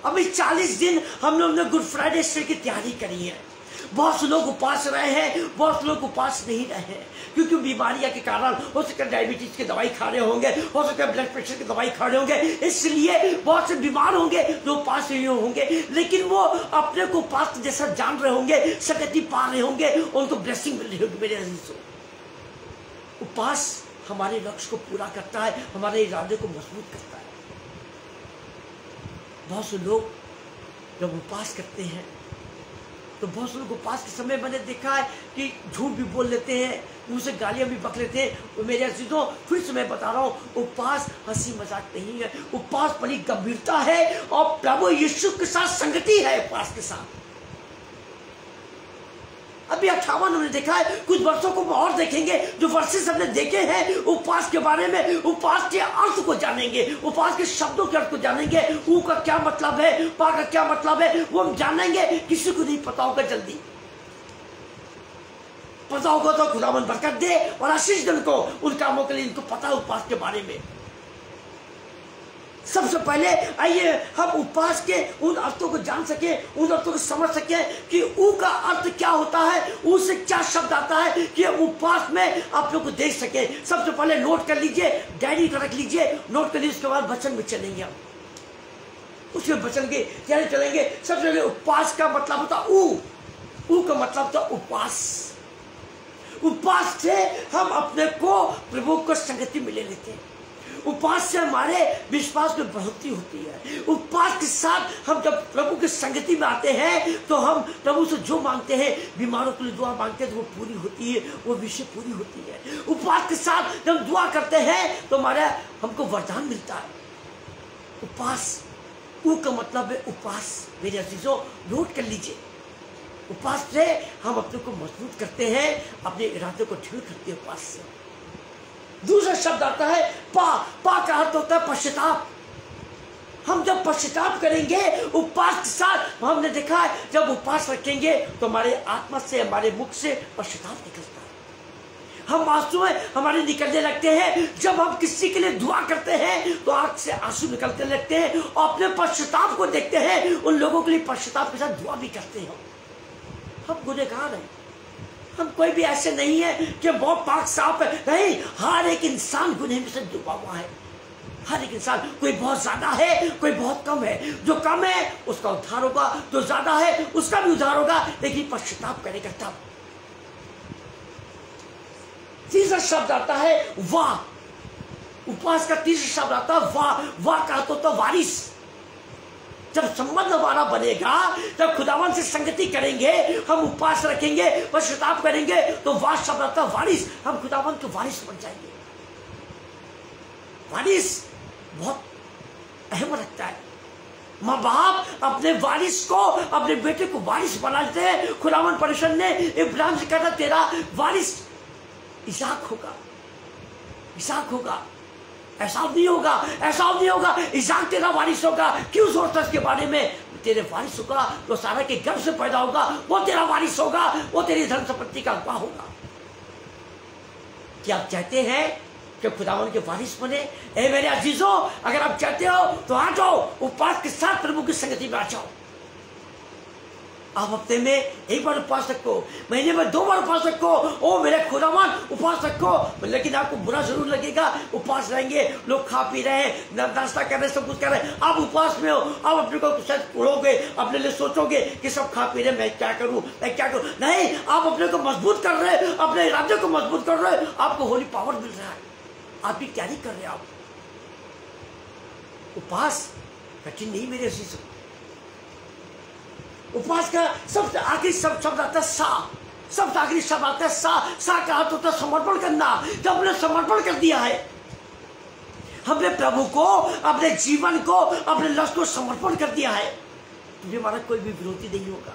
अभी 40 दिन हम लोग ने गुड फ्राइडे से की तैयारी करी है। बहुत से लोग उपवास रहे हैं, बहुत से लोग उपवास नहीं रहे हैं, क्योंकि बीमारियां के कारण, हो सकता है डायबिटीज की दवाई खा रहे होंगे, हो सकता है ब्लड प्रेशर की दवाई खा रहे होंगे, इसलिए बहुत से बीमार होंगे जो उपवास नहीं होंगे, लेकिन वो अपने को उपवास जैसा जान रहे होंगे, संगति पा रहे होंगे, उनको ब्लेसिंग मिल रही होगी। मेरे अजीजों, उपवास हमारे लक्ष्य को पूरा करता है, हमारे इरादे को मजबूत करता है। बहुत से लोग जब उपवास करते हैं तो बहुत से लोग उपवास के समय मैंने देखा है कि झूठ भी बोल लेते हैं, मुंह से गालियां भी बक लेते हैं। मेरे अजीजों, फिर से मैं बता रहा हूँ, उपवास हंसी मजाक नहीं है। उपवास बड़ी गंभीरता है और प्रभु यीशु के साथ संगति है। उपवास के साथ अभी 58 हमने देखा है, कुछ वर्षों को और देखेंगे। जो वर्षेस हमने देखे हैं उपवास के बारे में, उपवास के अर्थ को जानेंगे, उपवास के शब्दों के अर्थ को जानेंगे। ऊ का क्या मतलब है, पा का क्या मतलब है, वो हम जानेंगे। किसी को नहीं पता होगा, जल्दी पता होगा तो खुदावन बरकत दे और आशीष दे उनको, उन कामों के लिए इनको पता है उपवास के बारे में। सबसे पहले आइए हम उपवास के उन अर्थों को जान सके, उन अर्थों को समझ सके कि ऊ का अर्थ क्या होता है, ऊ से क्या शब्द आता है, कि उपवास में आप लोग को देख सके। सबसे पहले नोट कर लीजिए, डायरी कर रख लीजिए, नोट कर लीजिए। उसके बाद वचन में चलेंगे हम, उसमें वचन के तैयारी चलेंगे। सबसे पहले उपवास का मतलब होता ऊ का मतलब होता उपवास। उपवास से हम अपने को प्रभु को संगति में ले लेते हैं। उपवास से हमारे विश्वास में बढ़ोतरी होती है। उपवास के साथ हम जब प्रभु की संगति में आते हैं तो हम प्रभु से जो मांगते हैं, बीमारों के लिए दुआ मांगते हैं तो वो पूरी होती है, वो विषय पूरी होती है। उपवास के साथ जब दुआ करते हैं तो हमारा हमको वरदान मिलता है। उपवास ऊ का मतलब है उपवास। मेरे अजीजों, नोट कर लीजिए, उपवास से हम अपने को मजबूत करते हैं, अपने इरादे को ढील करते हैं उपवास से। दूसरा शब्द आता है पा का अर्थ होता है पश्चाताप। हम जब पश्चाताप करेंगे उपवास के साथ, हमने देखा है जब उपवास रखेंगे तो हमारे आत्मा से, हमारे मुख से पश्चाताप निकलता है। हम आंसुएं हमारे निकलने लगते हैं। जब हम किसी के लिए दुआ करते हैं तो आंख से आंसू निकलने लगते हैं और अपने पश्चाताप को देखते हैं, उन लोगों के लिए पश्चाताप के साथ दुआ भी करते हैं। हम गुनहगार हैं, हम कोई भी ऐसे नहीं है कि बहुत पाक साफ है, नहीं, हर एक इंसान गुनह में से डूबा हुआ है। हर एक इंसान, कोई बहुत ज्यादा है, कोई बहुत कम है। जो कम है उसका उद्धार होगा, जो ज्यादा है उसका भी उद्धार होगा, लेकिन पश्चाताप करेगा तब। तीसरा शब्द आता है वाह। उपवास का तीसरा शब्द आता है वाह। वाह का तो वारिस। जब संबंध हमारा बनेगा, जब खुदावन से संगति करेंगे, हम उपवास रखेंगे, पश्चाताप करेंगे, तो वाह शब्द आता है वारिस। हम खुदावन के वारिस बन जाएंगे। वारिस बहुत अहम रखता है। माँ बाप अपने वारिस को, अपने बेटे को वारिस बना देते हैं। खुदावन परमेश्वर ने इब्राहिम से कहा तेरा वारिस इसहाक होगा, इसहाक होगा, एसाव नहीं होगा, एसाव नहीं होगा, इसहाक तेरा वारिस होगा। क्यों सोचता इसके बारे में? तेरे वारिस होगा तो सारा के गर्भ से पैदा होगा, वो तेरा वारिस होगा, वो तेरी धन संपत्ति का अगुवा होगा। क्या आप चाहते हैं कि खुदावन के वारिस बने? ए मेरे अजीजों, अगर आप चाहते हो तो आ जाओ, उपवास के साथ प्रभु की संगति में आ जाओ। आप हफ्ते में एक बार उपवास रखो, महीने में 2 बार उपवास रखो। ओ मेरे खुदावन, उपवास रखो। लेकिन आपको बुरा जरूर लगेगा, उपवास रहेंगे, लोग खा पी रहे हैं, नाश्ता कर रहे हैं, सब कुछ कर रहे हैं, आप उपवास में हो। आप अपने को शायद उड़ोगे, अपने लिए सोचोगे कि सब खा पी रहे, मैं क्या करूं, मैं क्या करूं। नहीं, आप अपने को मजबूत कर रहे हैं, अपने इरादे को मजबूत कर रहे हैं। आपको होली पावर मिल रहा है, आप भी तैयारी कर रहे हैं। आप उपवास कठिन नहीं मेरे अजीजों। उपवास का सबसे आखिरी शब्द आता है सा। सबसे आखिरी शब्द आता है सा। सा का अर्थ होता है समर्पण करना। जब हमने समर्पण कर दिया है, हमने प्रभु को, अपने जीवन को, अपने लक्ष्य को समर्पण कर दिया है, तो हमारा कोई भी विरोधी नहीं होगा,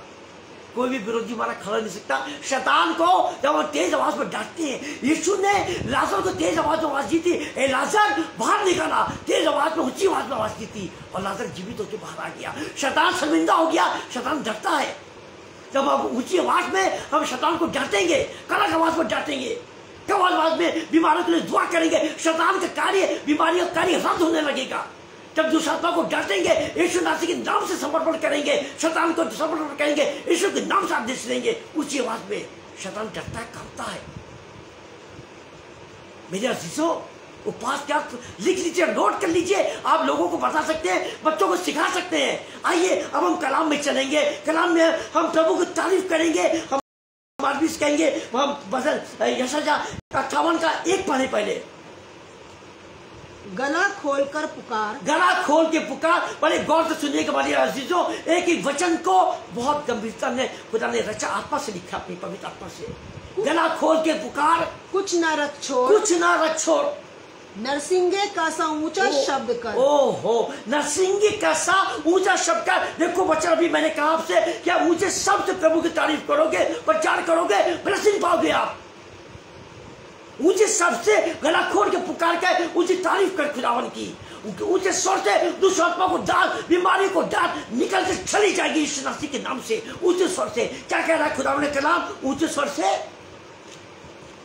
कोई भी विरोधी हमारा खड़ा नहीं सकता। शैतान को जब हम तेज आवाज में डांटते हैं, यीशु ने लाजर को तेज आवाज में आवाज दी थी, ए लाजर बाहर निकाला, तेज आवाज में, ऊंची आवाज में आवाज दी थी, और लाजर जीवित होकर बाहर आ गया। शैतान शर्मिंदा हो गया, शैतान डरता है। जब हम ऊंची आवाज में हम शैतान को डांटेंगे, कड़क आवाज में डांटेंगे, कम आवाज में बीमारों के लिए दुआ करेंगे, शैतान का कार्य, बीमारियों का कार्य रद्द होने लगेगा। जब दुष्टात्मा को डांटेंगे, यीशु नासी के नाम से समर्पण करेंगे, शैतान को समर्पण करेंगे, यीशु के नाम से आदेश देंगे ऊंची आवाज में, शैतान डरता है, कांपता है। मेरे अजीजों, उपवास क्या लिख लीजिए, नोट कर लीजिए। आप लोगों को बता सकते हैं, बच्चों को सिखा सकते हैं। आइए अब हम कलाम में चलेंगे। कलाम में हम प्रभु की तारीफ करेंगे, हम कहेंगे, हम बदल यशायाह 58 का 1 पढ़े पहले। गला खोल कर पुकार, गला खोल के पुकार। बड़े गौर से सुनिए हमारे अजीजों, एक एक वचन को बहुत गंभीरता ने खुदा ने रचा आत्मा से लिखा, अपनी पवित्र आत्मा से। गला खोल के पुकार, कुछ न रख छोड़, कुछ न रख छोड़। नरसिंगे का सा ऊंचा शब्द कर। ओहो, नरसिंगे का सा ऊंचा शब्द कर। देखो बच्चा, अभी मैंने कहा आपसे, क्या ऊंचे शब्द से प्रभु की तारीफ करोगे, प्रचार करोगे, ब्लेसिंग पाओगे आप। ऊंचे शब्द से गला खोल के पुकार के ऊंची तारीफ कर खुदावन की। ऊंचे स्वर से दुष्टात्मा को डाल, बीमारी को डाल, निकल के चली जाएगी यीशु मसीह के नाम से। ऊंचे स्वर से क्या कह रहा है खुदावन का कलाम? ऊंचे स्वर से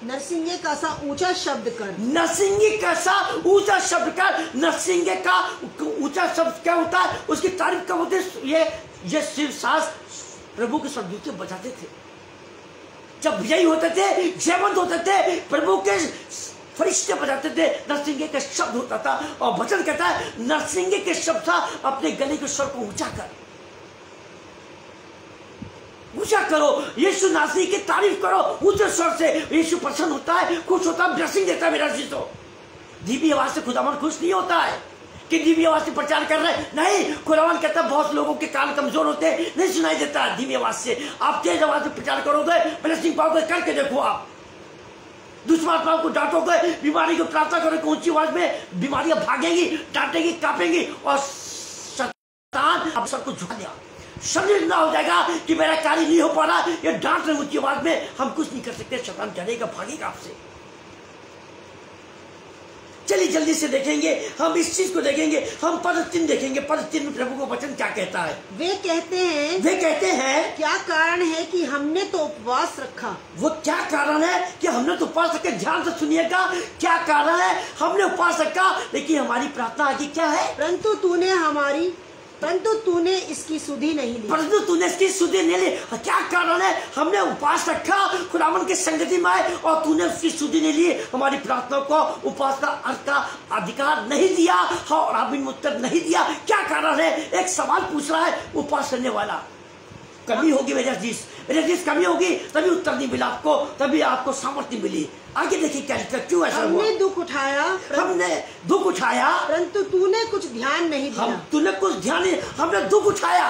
नरसिंगे का सा ऊंचा शब्द कर। नरसिंगे का सा ऊंचा शब्द कर। नरसिंगे का ऊंचा शब्द क्या होता है? उसकी तारीफ कब होती है? ये शिव सास प्रभु के स्वर्गदूत बजाते थे। जब यही होते थे, जयवंत होते थे, प्रभु के फरिश्ते बजाते थे, नरसिंगे का शब्द होता था। और वचन कहता है नरसिंगे के शब्द था, अपने गले के स्वर को ऊंचा कर, ऊंचा करो, यीशु नासरी की तारीफ करो ऊंचे स्वर से। यीशु प्रसन्न होता है, खुश होता है, ब्लेसिंग देता है। मेरा चीज तो धीमी आवाज से खुदावन खुश नहीं होता है कि धीमी आवाज से प्रचार कर रहे हैं। नहीं, खुदावन कहता है बहुत लोगों के कान कमजोर होते हैं, नहीं सुनाई देता है धीमी आवाज से। आप तेज आवाज से प्रचार करोगे, ब्लेसिंग पाओगे। करके देखो, आप दुष्टात्माओं को डांटोगे, बीमारी को प्रार्थना करोगे ऊंची आवाज में, बीमारियां भागेंगी, डांटेगी, कांपेंगी, और शैतान आप सबको झुका दिया। शर्मिंदा हो जाएगा कि मेरा कार्य नहीं हो पा रहा, ये डांट रहे ऊंची आवाज में, हम कुछ नहीं कर सकते, शैतान डरेगा, भागेगा आपसे। चलिए जल्दी से देखेंगे, हम इस चीज को देखेंगे, हम पद 3 देखेंगे। पद 3 में प्रभु का वचन क्या कहता है? वे कहते हैं क्या कारण है कि हमने तो उपवास रखा। वो क्या कारण है कि हमने तो उपवास रखा? ध्यान से सुनिएगा, क्या कारण है हमने उपवास रखा, लेकिन हमारी प्रार्थना आगे क्या है? परंतु तूने इसकी सुधि नहीं ली। परंतु तूने इसकी सुधि नहीं ली। क्या कारण है? हमने उपवास रखा, खुदावन की संगति में आए और तूने उसकी सुधि नहीं ली, हमारी प्रार्थना को उपवास का अर्थ का अधिकार नहीं दिया, हाँ, और अभी उत्तर नहीं दिया। क्या कारण है? एक सवाल पूछ रहा है उपवास करने वाला। कमी होगी मेरे अजीज, कमी होगी, तभी उत्तर नहीं मिला आपको, तभी आपको सामर्थ्य मिली। आगे देखिए क्या लिखा, क्यों ऐसा हुआ? हमने दुख उठाया परंतु तूने कुछ ध्यान नहीं दिया। तूने कुछ ध्यान नहीं, हमने दुख उठाया,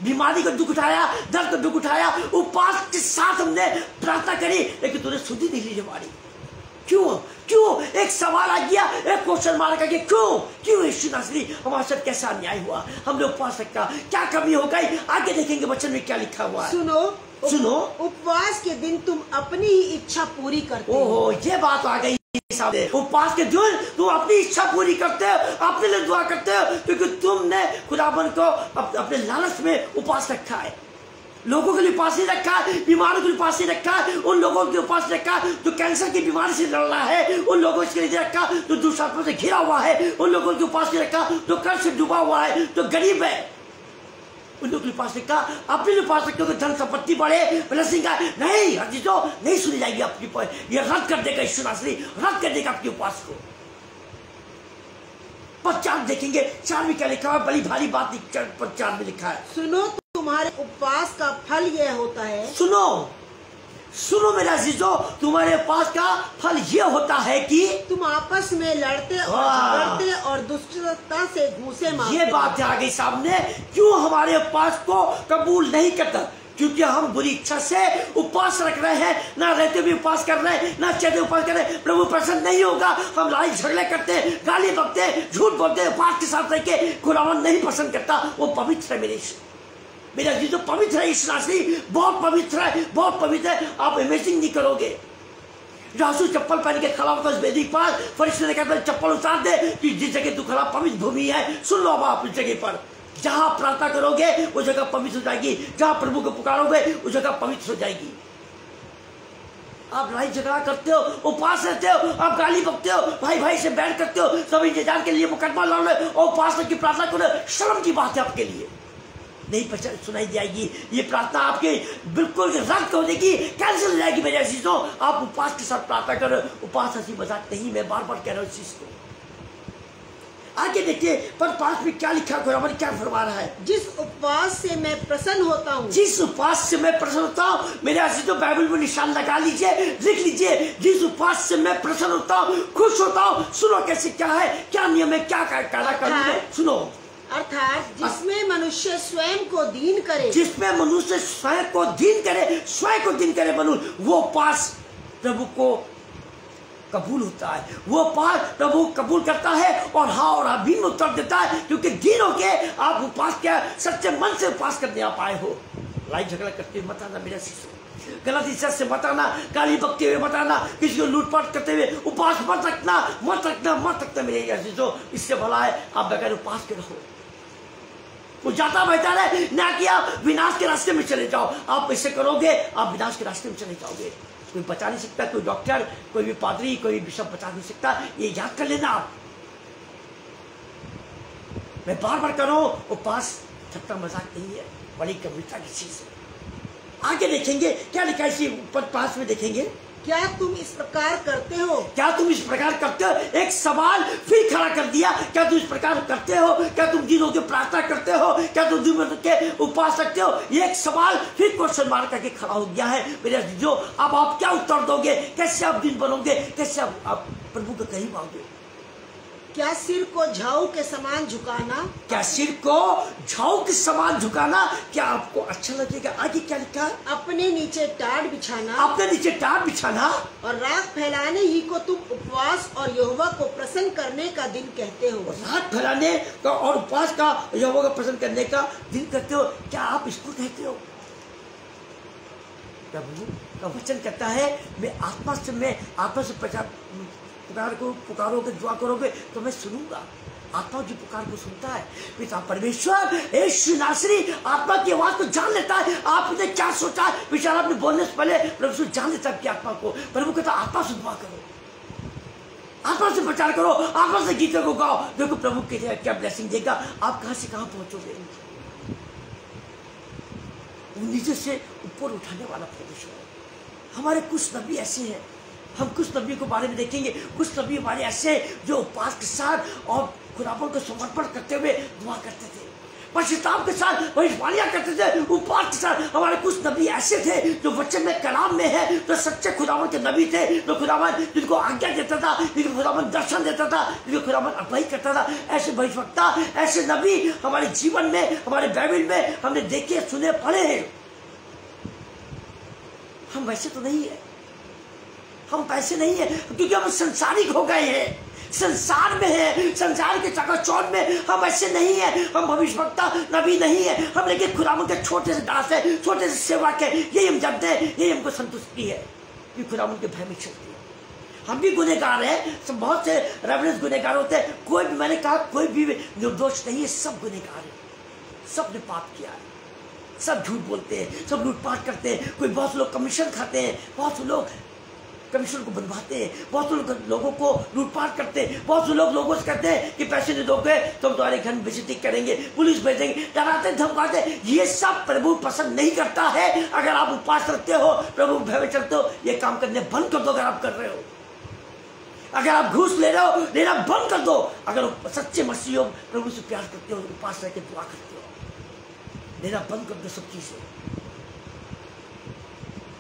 बीमारी का दुख उठाया, दर्द का दुख उठाया, उपवास के साथ हमने प्रार्थना करी, लेकिन तूने सुधि नहीं ली हमारी। क्यों? एक सवाल आ गया, एक क्वेश्चन मार्क आ गया, क्यों यीशु नासरी हमारे साथ कैसा अन्याय हुआ? हमने उपवास रखा, क्या कमी हो गई? आगे देखेंगे वचन में क्या लिखा हुआ है। सुनो, उपवास के दिन तुम अपनी ही इच्छा पूरी करते हो। ओहो, ये बात आ गई सामने। उपवास के दिन तुम अपनी इच्छा पूरी करते हो, अपने लिए दुआ करते हो, क्योंकि तुमने खुदाबंद को अपने लालच में उपवास रखा है। लोगों के लिए उपास नहीं रखा है, बीमारों के लिए उपास नहीं रखा है, उन लोगों के उपास रखा जो कैंसर की बीमारी से लड़ रहा है, उन लोगों के लिए रखा जो दुष्टात्मा से घिरा हुआ है, उन लोगों के उपास नहीं रखा जो कर्ज से डूबा हुआ है, जो गरीब है, उन लोगों के उपास रखा। अपने लिए उपास रखते हो धन संपत्ति बढ़े, ब्लेसिंग का नहीं, जो नहीं सुनी जाएगी आपकी, ये रद्द कर देगा यीशु नासरी, रद्द कर देगा आपके उपास को। पर 4 देखेंगे, 4 में क्या लिखा है? बड़ी भारी बात 4 में लिखा है। सुनो, तुम्हारे उपवास का फल यह होता है। सुनो मेरा अजीजों, तुम्हारे उपवास का फल यह होता है कि तुम आपस में लड़ते और झगड़ते और दुष्टता से घूसे मारते। ये बात आ गई सामने, क्यों हमारे उपवास को कबूल नहीं करता? क्योंकि हम बुरी इच्छा से उपवास रख रहे हैं, ना रहते भी उपवास कर रहे हैं, ना चलते उपवास कर रहे हैं। प्रभु प्रसन्न नहीं होगा, हम लड़ाई झगड़े करते, गाली बकते, झूठ बोलते, उपवास के साथ रह के खुदावन नहीं पसंद करता। वो पवित्र है मेरा जी, तो पवित्र है यीशु नासरी, बहुत पवित्र है, बहुत पवित्र है। आप इमेजिन नहीं करोगे, यीशु चप्पल पहन के खड़ा होता है वेदी पर, फरिश्ते ने कहता है चप्पल उतार दे, कि जिस जगह तू खड़ा पवित्र भूमि है। सुन लो अब आप इस जगह पर, जहां प्रार्थना करोगे वो जगह पवित्र हो जाएगी, जहां प्रभु को पुकारोगे वो जगह पवित्र हो जाएगी। आप लड़ाई झगड़ा करते हो, उपवास रहते हो, आप गाली बकते हो, भाई से बैठ करते हो, सभी इंतजार के लिए मुकदमा लड़ लो और उपवास की प्रार्थना करो, शर्म की बात है आपके लिए। नहीं सुनाई जाएगी ये प्रार्थना, आपके बिल्कुल रद्द हो जाएगी, कैंसिल हो जाएगी मेरे चीजों। आप उपवास के साथ प्रार्थना करो, उपवास हंसी मजाक नहीं, मैं बार बार कह रहा हूँ इस चीज को। आगे देखिए पर 5 में क्या लिखा, खुदावन क्या फरमा रहा है? जिस उपवास से मैं प्रसन्न होता हूँ, जिस उपवास से मैं प्रसन्न होता हूँ, मेरे अजीजों बाइबल में निशान लगा लीजिए, लिख लीजिए, जिस उपवास से मैं प्रसन्न होता हूँ, खुश होता हूँ। सुनो कैसे, क्या है, क्या नियम है, क्या करूँ, सुनो। अर्थात जिसमें मनुष्य स्वयं को दीन करे, जिसमें मनुष्य स्वयं को दीन करे मनुष्य, वो उपवास प्रभु को कबूल होता है, वो उपवास प्रभु कबूल करता है और हाँ और अभी में उत्तर देता है, क्योंकि दीन होके आप उपवास क्या सच्चे मन से उपवास करने आप आए हो। लड़ाई झगड़ा करते मत आना मेरा शिष्य, गलत इज्जत से मत आना, गाली बकते हुए मत आना, किसी को लूटपाट करते हुए उपवास मत रखना मेरे शिष्यों। इससे भला है आप बगैर उपवास के रहो, वो ज्यादा बेहतर है ना कि आप विनाश के रास्ते में चले जाओ। आप ऐसे करोगे आप विनाश के रास्ते में चले जाओगे। कोई बचा नहीं सकता, कोई डॉक्टर, कोई भी पादरी, कोई भी बिशप बचा नहीं सकता, ये याद कर लेना आप। मैं बार बार करो, उपवास ठट्टा मजाक नहीं है, बड़ी गंभीरता की चीज है। आगे देखेंगे क्या लिखा है इसी 5 में देखेंगे, क्या तुम इस प्रकार करते हो? एक सवाल फिर खड़ा कर दिया, क्या तुम इस प्रकार करते हो? क्या तुम दिनों की प्रार्थना करते हो? क्या तुम दिन के उपवास रखते हो? ये एक सवाल फिर क्वेश्चन मार्क करके खड़ा हो गया है मेरे जो। अब आप क्या उत्तर दोगे? कैसे आप दिन बनोगे? कैसे आप प्रभु के करीब आओगे? क्या सिर को झाऊ के समान झुकाना, क्या सिर को झाऊ के समान झुकाना क्या आपको अच्छा लगेगा? आगे क्या लिखा? अपने नीचे टाट बिछाना, अपने नीचे टाट बिछाना और राख फैलाने ही को तुम उपवास और यहोवा को प्रसन्न करने का दिन कहते हो। राख फैलाने का और उपवास का यहोवा को प्रसन्न करने का दिन कहते हो, क्या आप इसको कहते हो? प्रभु का वचन कहता है मैं आत्मा से पुकारोगे दुआ करोगे तो मैं सुनूंगा। आत्मा जो पुकार को सुनता है, पिता परमेश्वर यीशु नासरी आत्मा की आवाज को जान लेता है। आपने क्या सोचा है बेचारा, आपने बोलने से पहले प्रभु जान लेता है कि आत्मा को। प्रभु कहता आत्मा से दुआ करो, आत्मा से प्रचार करो, आत्मा से गीतों को गाओ। देखो प्रभु के क्या ब्लेसिंग देगा। आप कहां से कहां पहुंचोगे। नीचे से ऊपर उठाने वाला परमेश्वर। हमारे कुछ नबी ऐसे हैं, हम कुछ नबी के बारे में देखेंगे। कुछ नबी हमारे ऐसे जो उपवास के साथ और खुदावन को समर्पण करते हुए दुआ करते थे, पश्चाताप के साथ भविष्यवाणियां करते थे। उपवास के साथ हमारे कुछ नबी ऐसे थे जो वचन में कलाम में है, जो सच्चे खुदावन के नबी थे, जो खुदावन जिनको आज्ञा देता था, जिनको खुदावन दर्शन देता था, जिनको खुदावन अगुवाई करता था। ऐसे भविष्यवक्ता, ऐसे नबी हमारे जीवन में, हमारे बाइबल में हमने देखे, सुने, पढ़े हैं। हम वैसे तो नहीं है, हम वैसे नहीं है क्योंकि हम संसारिक हो गए हैं, संसार में है, संसार के चकाचौंध में हम ऐसे नहीं है। हम भविष्यवक्ता नबी नहीं है हम, लेकिन खुदावन के छोटे से दास है, छोटे से सेवक है। यही हम जानते हैं, यही हमको संतुष्टि है कि खुदावन के भय में चलती है। हम भी गुनहगार हैं, बहुत से रेवरेंस गुनहगार होते हैं। कोई भी, मैंने कहा कोई भी निर्दोष नहीं है, सब गुनहगार है, सब ने पाप किया है, सब झूठ बोलते हैं, सब लूटपाट करते हैं। कोई बहुत लोग कमीशन खाते हैं, बहुत से लोग कमीशन को बनवाते हैं, बहुत से लोगों को लूटपाट करते हैं, बहुत से लोग लोगों से कहते हैं कि पैसे नहीं दोगे तो हम तुम्हारे घर में बेइज्जती करेंगे, पुलिस भेजेंगे, डराते धमकाते। ये सब प्रभु पसंद नहीं करता है। अगर आप उपवास रखते हो, प्रभु भय में चलते हो, ये काम करने बंद कर दो। अगर आप कर रहे हो, अगर आप घूस ले रहे हो, लेना बंद कर दो। अगर सच्चे मसीही हो, प्रभु से प्यार करते हो, उपवास रह के दुआ करते हो, लेना बंद कर दो सब चीजें।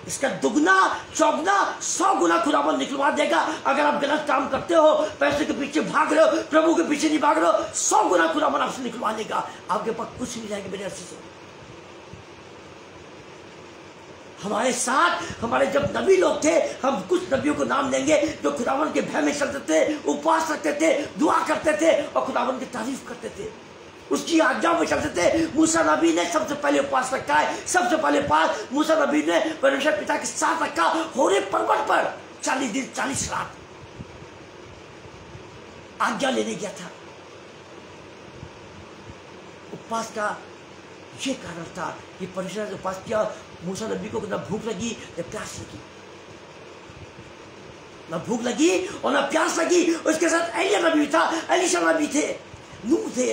इसका दुगना, चौगुना, 100 गुना खुदावन निकलवा देगा। अगर आप गलत काम करते हो, पैसे के पीछे भाग रहे हो, प्रभु के पीछे नहीं भाग रहे हो, 100 गुना खुदावन आपसे निकलवा लेगा। आपके पास कुछ नहीं जाएगा मेरे अर्थ से। हमारे साथ हमारे जब नबी लोग थे, हम कुछ नबियों को नाम लेंगे जो खुदावन के भय में चलते थे, उपवास रखते थे, दुआ करते थे और खुदावन की तारीफ करते थे, उसकी आज्ञा में चलते थे। मूसा नबी ने सबसे पहले उपवास रखा है। सबसे पहले उपवास मूसा नबी ने परमेश्वर पिता के साथ रखा होरेब पर्वत पर 40 दिन 40 रात आज्ञा लेने गया था। उपवास का ये कारण था कि परमेश्वर ने उपवास किया। मूसा नबी को न भूख लगी न प्यास लगी, न भूख लगी और न प्यास लगी। उसके साथ एलिया नबी था, एलीशा नबी थे, नूह थे।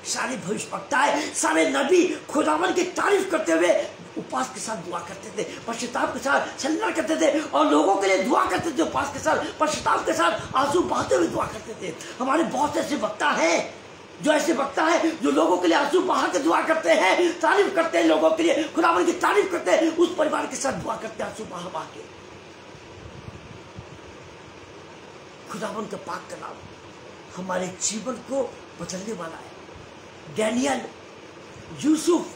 सारे भविष्यवक्ताएं, सारे नबी खुदावन की तारीफ करते हुए उपवास के साथ दुआ करते थे, पश्चाताप के साथ सल्ला करते थे और लोगों के लिए दुआ करते थे। उपवास के साथ, पश्चाताप के साथ आंसू बहाते हुए दुआ करते थे। हमारे बहुत ऐसे वक्ता हैं जो ऐसे वक्ता है जो लोगों के लिए आंसू बहा के दुआ करते हैं, तारीफ करते हैं, लोगों के लिए खुदावन की तारीफ करते हैं, उस परिवार के साथ दुआ करते हैं आंसू बहा बहा के। खुदावन का पाक का नाम हमारे जीवन को बदलने वाला है। डैनियल, यूसुफ,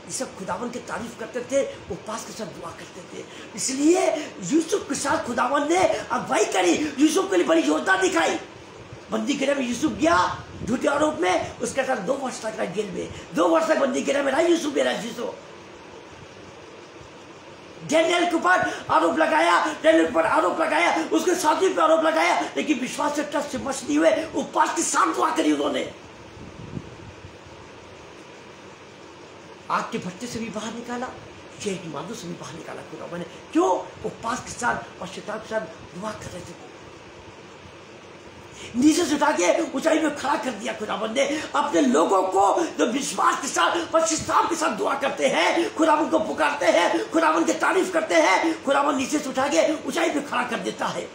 ये सब खुदावन की तारीफ करते थे, उपवास के साथ दुआ करते थे। इसलिए यूसुफ के साथ खुदावन ने अगुवाई करी, यूसुफ के लिए बड़ी योजना दिखाई। बंदी गृह में यूसुफ गया झूठे आरोप में, उसके साथ 2 वर्ष तक रहा जेल में, 2 वर्ष तक बंदी गृह में रहा यूसुफ। डैनियल के ऊपर आरोप लगाया, डैनियल के ऊपर आरोप लगाया, उसके साथी पे आरोप लगाया, लेकिन विश्वास से ट्रस्ट से मच नहीं हुए। उपवास के साथ दुआ करी उन्होंने, आग के भट्टे से भी बाहर निकाला, शेर की मांदों से भी बाहर निकाला खुदावन ने। क्यों? उपवास के साथ, पश्चाताप के साथ दुआ कर रहे थे। नीचे से उठा के ऊंचाई में खड़ा कर दिया खुदावन ने अपने लोगों को, जो विश्वास के साथ, पश्चाताप के साथ दुआ करते हैं, खुदावन को पुकारते हैं, खुदावन की तारीफ करते हैं। खुदावन नीचे से उठा के ऊंचाई पे खड़ा कर देता है।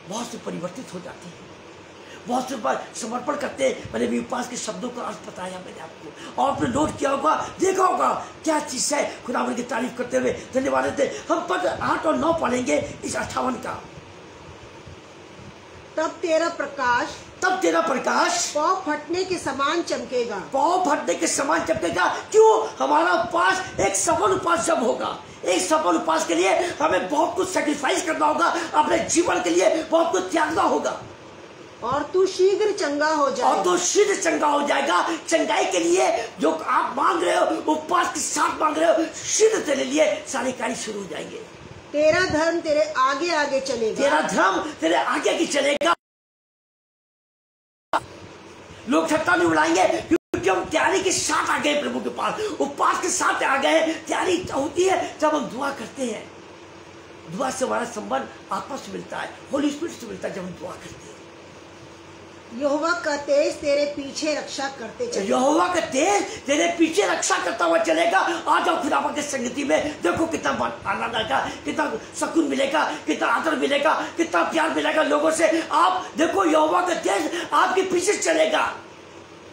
बहुत से परिवर्तित हो जाते हैं, बहुत से बार समर्पण करते हैं। मैंने भी उपवास के शब्दों का अर्थ बताया मैंने आपको, और आपने नोट किया होगा, देखा होगा क्या चीज है। खुदावन की तारीफ करते हुए धन्यवाद देते। हम पद 8 और 9 पढ़ेंगे इस 58 का। तब तेरा प्रकाश पाँव फटने के समान चमकेगा। पाँव फटने के समान चमकेगा। क्यों? हमारा उपवास एक सफल उपवास जब होगा, एक सफल उपवास के लिए हमें बहुत कुछ सैक्रिफाइस करना होगा, अपने जीवन के लिए बहुत कुछ त्यागना होगा। और तू शीघ्र चंगा हो जाएगा। चंगाई के लिए जो आप मांग रहे हो, उपवास के साथ मांग रहे हो, शीघ्र तेरे लिए सारे कार्य शुरू हो जाएंगे। तेरा धर्म तेरे आगे आगे चलेगा। लोग ठट्टा नहीं उड़ाएंगे, क्योंकि हम तैयारी के साथ आ गए प्रभु के पास, उपवास के साथ आ गए। तैयारी होती है जब हम दुआ करते हैं। दुआ से हमारा संबंध आत्मा से मिलता है, होली स्पिरिट से मिलता है जब हम दुआ करते हैं। यहोवा का तेज तेरे पीछे रक्षा करते चलेगा। यहोवा का तेज तेरे पीछे रक्षा करता हुआ चलेगा। आ जाओ खुदावा की संगति में, देखो कितना आनंद आएगा, कितना सुकून मिलेगा, कितना आदर मिलेगा, कितना प्यार मिलेगा लोगों से। आप देखो यहोवा का तेज आपके पीछे चलेगा।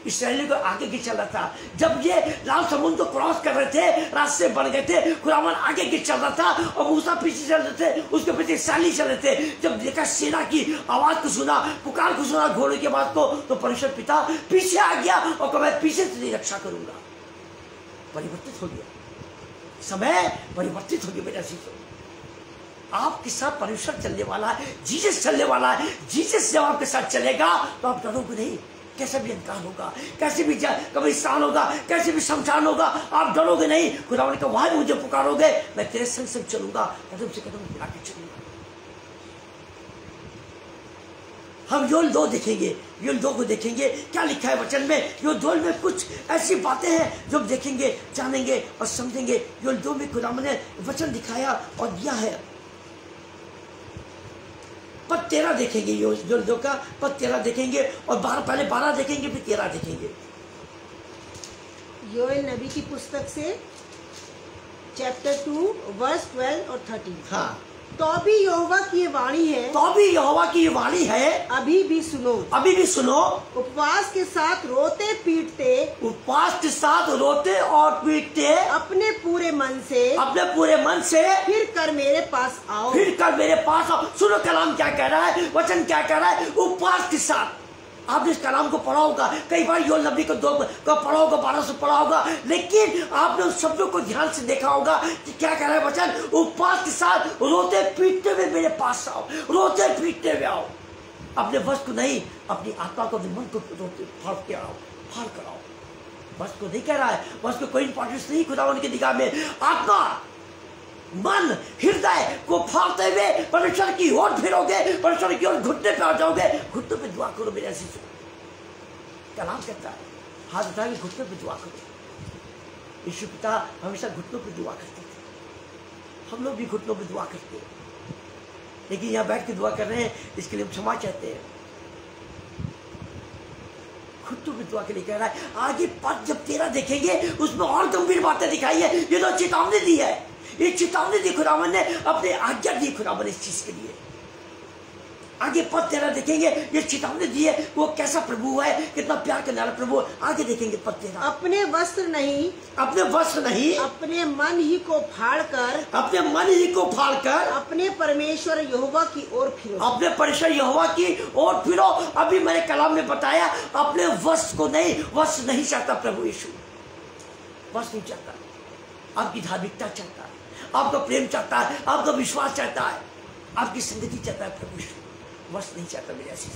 इसराइली को आगे की चल रहा था, जब ये लाल समुद्र को क्रॉस कर रहे थे, रास्ते बन गए थे, खुदावन आगे की चल रहा था और मूसा पीछे चल रहे थे, उसके पीछे इसराइली चल रहे थे। जब देखा सेना की आवाज को सुना, पुकार को सुना, घोड़े की आवाज को, तो परमेश्वर पिता पीछे आ गया और कहा मैं पीछे से तेरी रक्षा करूंगा। परिवर्तित हो गया, समय परिवर्तित हो गया मेरा शिष्य। आपके साथ परमेश्वर चलने वाला है, जीसस चलने वाला है। जीसस जब आपके साथ चलेगा तो आप डरोगे नहीं। कैसे भी अंधकार होगा, कैसे भी कब्रिस्तान होगा, कैसे भी शमशान होगा, आप डरोगे नहीं। खुदावन ने कहा वहां मुझे पुकारोगे, मैं तेरे संग संग चलूंगा, कदम से कदम मिलाकर चलूंगा। हम योल 2 देखेंगे, योल 2 को देखेंगे क्या लिखा है वचन में। योल 2 में कुछ ऐसी बातें हैं जो देखेंगे, जानेंगे और समझेंगे। योल 2 में खुदावन ने वचन दिखाया और दिया है। पद 13 देखेंगे, योल 2 का पद 13 देखेंगे और पहले 12 देखेंगे, फिर 13 देखेंगे। योएल नबी की पुस्तक से चैप्टर 2 वर्स 12 और 13। हाँ, तो भी यहोवा की ये वाणी है, अभी भी सुनो। उपवास के साथ रोते और पीटते अपने पूरे मन से फिर कर मेरे पास आओ। सुनो कलाम क्या कह रहा है, वचन क्या कह रहा है। उपवास के साथ आपने इस कलाम को पढ़ा होगा, कई बार योल नबी को 2 को पढ़ा होगा, 12 से पढ़ा होगा, लेकिन आपने उन शब्दों को ध्यान से देखा होगा कि क्या कह रहा है वचन। उपवास के साथ रोते पीटते हुए मेरे पास आओ, रोते पीटते हुए आओ। अपने वश को नहीं, अपनी आत्मा को, अपने मन को रोते फाड़ कर आओ। वश को नहीं कह रहा है, वश को कोई इंपॉर्टेंस नहीं खुदावन की निगाह में। आत्मा, मन, हृदय को फाड़ते हुए परमेश्वर की ओर फिरोगे, परमेश्वर की ओर घुटने पे आ जाओगे। घुटनों पे दुआ करो मेरे शिष्य, कलाम कहता है हाथ उठा के घुटनों पे दुआ करो। यीशु पिता हमेशा घुटनों पे दुआ करते थे, हम लोग भी घुटनों पे दुआ करते हैं, लेकिन यहाँ बैठ के दुआ कर रहे हैं, इसके लिए हम क्षमा चाहते हैं। घुटनों पे दुआ के लिए कह रहा है। आगे पद जब 13 देखेंगे उसमें और गंभीर बातें दिखाई है। ये तो चेतावनी दी है, ये चेतावनी दी खुदावन ने, अपने आज्ञा दी खुदावन ने इस चीज के लिए। आगे पद 13 देखेंगे, ये चेतावनी दी है, वो कैसा प्रभु है, कितना प्यार करने वाला प्रभु। आगे देखेंगे पद 13। अपने वस्त्र नहीं, अपने मन ही को फाड़ कर अपने परमेश्वर यहोवा की ओर फिरो। अभी मैंने कलाम में बताया, अपने वस्त्र को नहीं, वस्त्र नहीं चाहता प्रभु यीशु, वस्त्र नहीं चाहता, आपकी धार्मिकता चाहता है, आपका प्रेम चाहता है, आपका विश्वास चाहता है, आपकी संगति चाहता है प्रभु यीशु। वश नहीं चाहता मेरे ऐसी।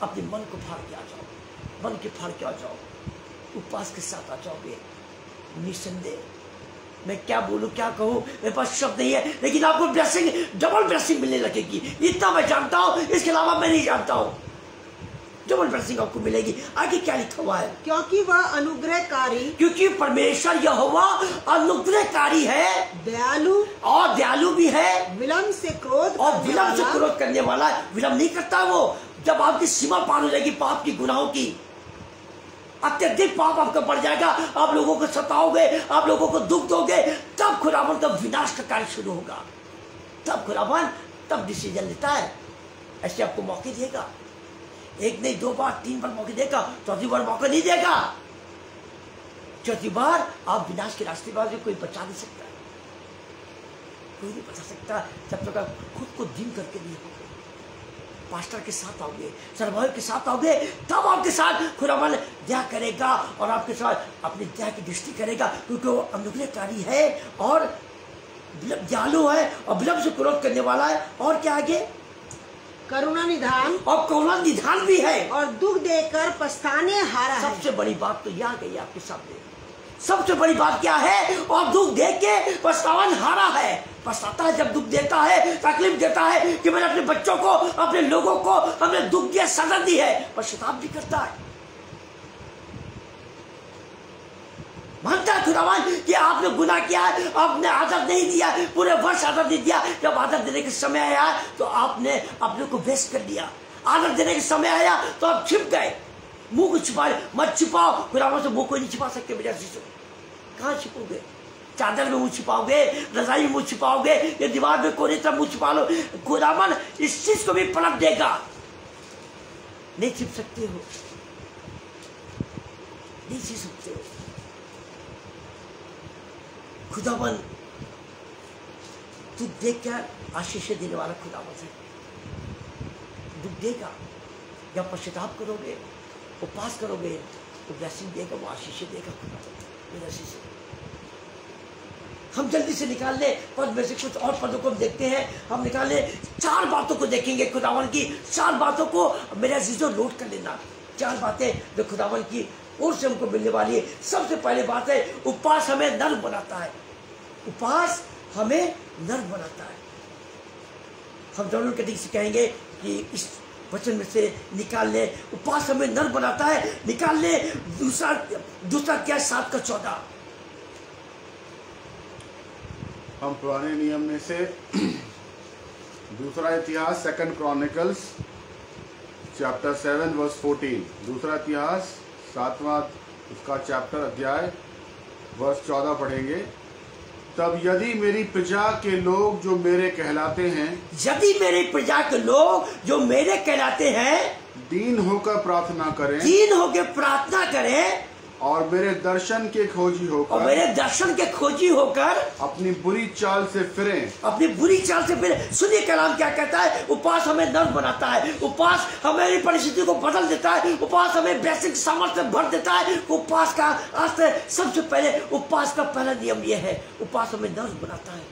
अपने मन को फाड़ के आ जाओ, मन के फाड़ के आ जाओ, उपवास के साथ आ जाओगे। निसंदेह मैं क्या बोलूं, क्या कहूं, मेरे पास शब्द नहीं है, लेकिन आपको ब्लेसिंग, डबल ब्लेसिंग मिलने लगेगी। इतना मैं जानता हूं, इसके अलावा मैं नहीं जानता हूं। डबल ब्लेसिंग आपको मिलेगी। आगे क्या लिखा हुआ है, क्योंकि वह अनुग्रहकारी, क्योंकि परमेश्वर यहोवा अनुग्रहकारी है, दयालु भी है, विलम्ब से क्रोध करने वाला है। विलम्ब नहीं करता वो। जब आपकी सीमा पार हो जाएगी पाप की, गुनाहों की, अत्यधिक पाप आपका बढ़ जाएगा, आप लोगों को सताओगे, आप लोगों को दुख दोगे, तब खुदावन का विनाश का कार्य शुरू होगा। तब खुदावन तब डिसीजन लेता है, ऐसे आपको मौके देगा। 1 नहीं 2 बार 3 बार मौके देगा, चौथी बार मौका नहीं देगा। चौथी बार आप विनाश के रास्ते पर कोई बचा नहीं सकता, कोई नहीं बचा सकता जब तक आप खुद को दिन करके नहीं होगे, पास्टर के साथ आओगे, सरभाई के साथ आओगे, तब आपके साथ खुदावन दया करेगा और आपके साथ अपनी दया की दृष्टि करेगा, क्योंकि वो अनुग्रहकारी है और दयालु है और विलंब से क्रोध करने वाला है। और क्या आगे? करुणा निधान, और करुणा निधान भी है और दुख देकर पछताने हारा है। सबसे बड़ी बात तो यह आ गई आपके सामने। सबसे बड़ी बात क्या है? और दुख देख के पछतावन हारा है। पछताता है जब दुख देता है, तकलीफ देता है कि मैंने अपने बच्चों को, अपने लोगों को हमने दुख दिया, सजा दी है, पश्चाताप भी करता है। मानता है खुदावन कि आपने गुनाह किया है, आपने आदर नहीं दिया, पूरे वर्ष आदर नहीं दिया। जब आदर देने के समय आया तो आपने अपने को व्यस्त कर दिया। आदर देने के समय आया तो आप छिप गए। मुंह को छिपा, मत छिपाओ। खुदावन से मुंह को नहीं छिपा सकते मेरे शिशु। कहाँ छिपोगे? चादर में मुंह छिपाओगे, रजाई में मुंह छिपाओगे, ये दीवार में कोने तरफ मुंह छिपा लो, खुदावन इस चीज को भी पलट देगा। नहीं छिप सकते हो, नहीं छिप सकते हो। खुदावन तू देख क्या आशीष देने वाला खुदावन है। दुख देगा जब पश्चाताप करोगे, उपवास करोगे तो ब्लेसिंग देगा, वो आशीष देगा खुदावन मेरा आशीष। हम जल्दी से निकाल ले पद में से कुछ और पदों को हम देखते हैं। हम निकाल ले 4 बातों को देखेंगे खुदावन की। 4 बातों को मेरा अजीजों नोट कर लेना। 4 बातें जो खुदावन की ओर से हमको मिलने वाली है। सबसे पहले बात है, उपवास हमें नर्म बनाता है। उपवास हमें नर्म बनाता है। हम दोनों कभी से कहेंगे कि इस वचन में से निकाल ले, उपवास हमें नर्म बनाता है। निकाल ले दूसरा क्या 7:14। हम पुराने नियम में से दूसरा इतिहास 2 क्रॉनिकल्स चैप्टर 7 वर्स 14, दूसरा इतिहास 7वां उसका चैप्टर अध्याय वर्स 14 पढ़ेंगे। तब यदि मेरी प्रजा के लोग जो मेरे कहलाते हैं, यदि मेरी प्रजा के लोग जो मेरे कहलाते हैं दीन होकर प्रार्थना करें, दीन होकर प्रार्थना करें और मेरे दर्शन के खोजी होकर, और मेरे दर्शन के खोजी होकर अपनी बुरी चाल से फिरें, अपनी बुरी चाल से फिरें। सुनिए कलाम क्या कहता है। उपवास हमें नर्म बनाता है। उपवास हमारी परिस्थिति को बदल देता है। उपवास हमें बेसिक सामर्थ्य भर देता है। उपवास का अर्थ, सबसे पहले उपवास का पहला नियम यह है, उपवास हमें नर्म बनाता है।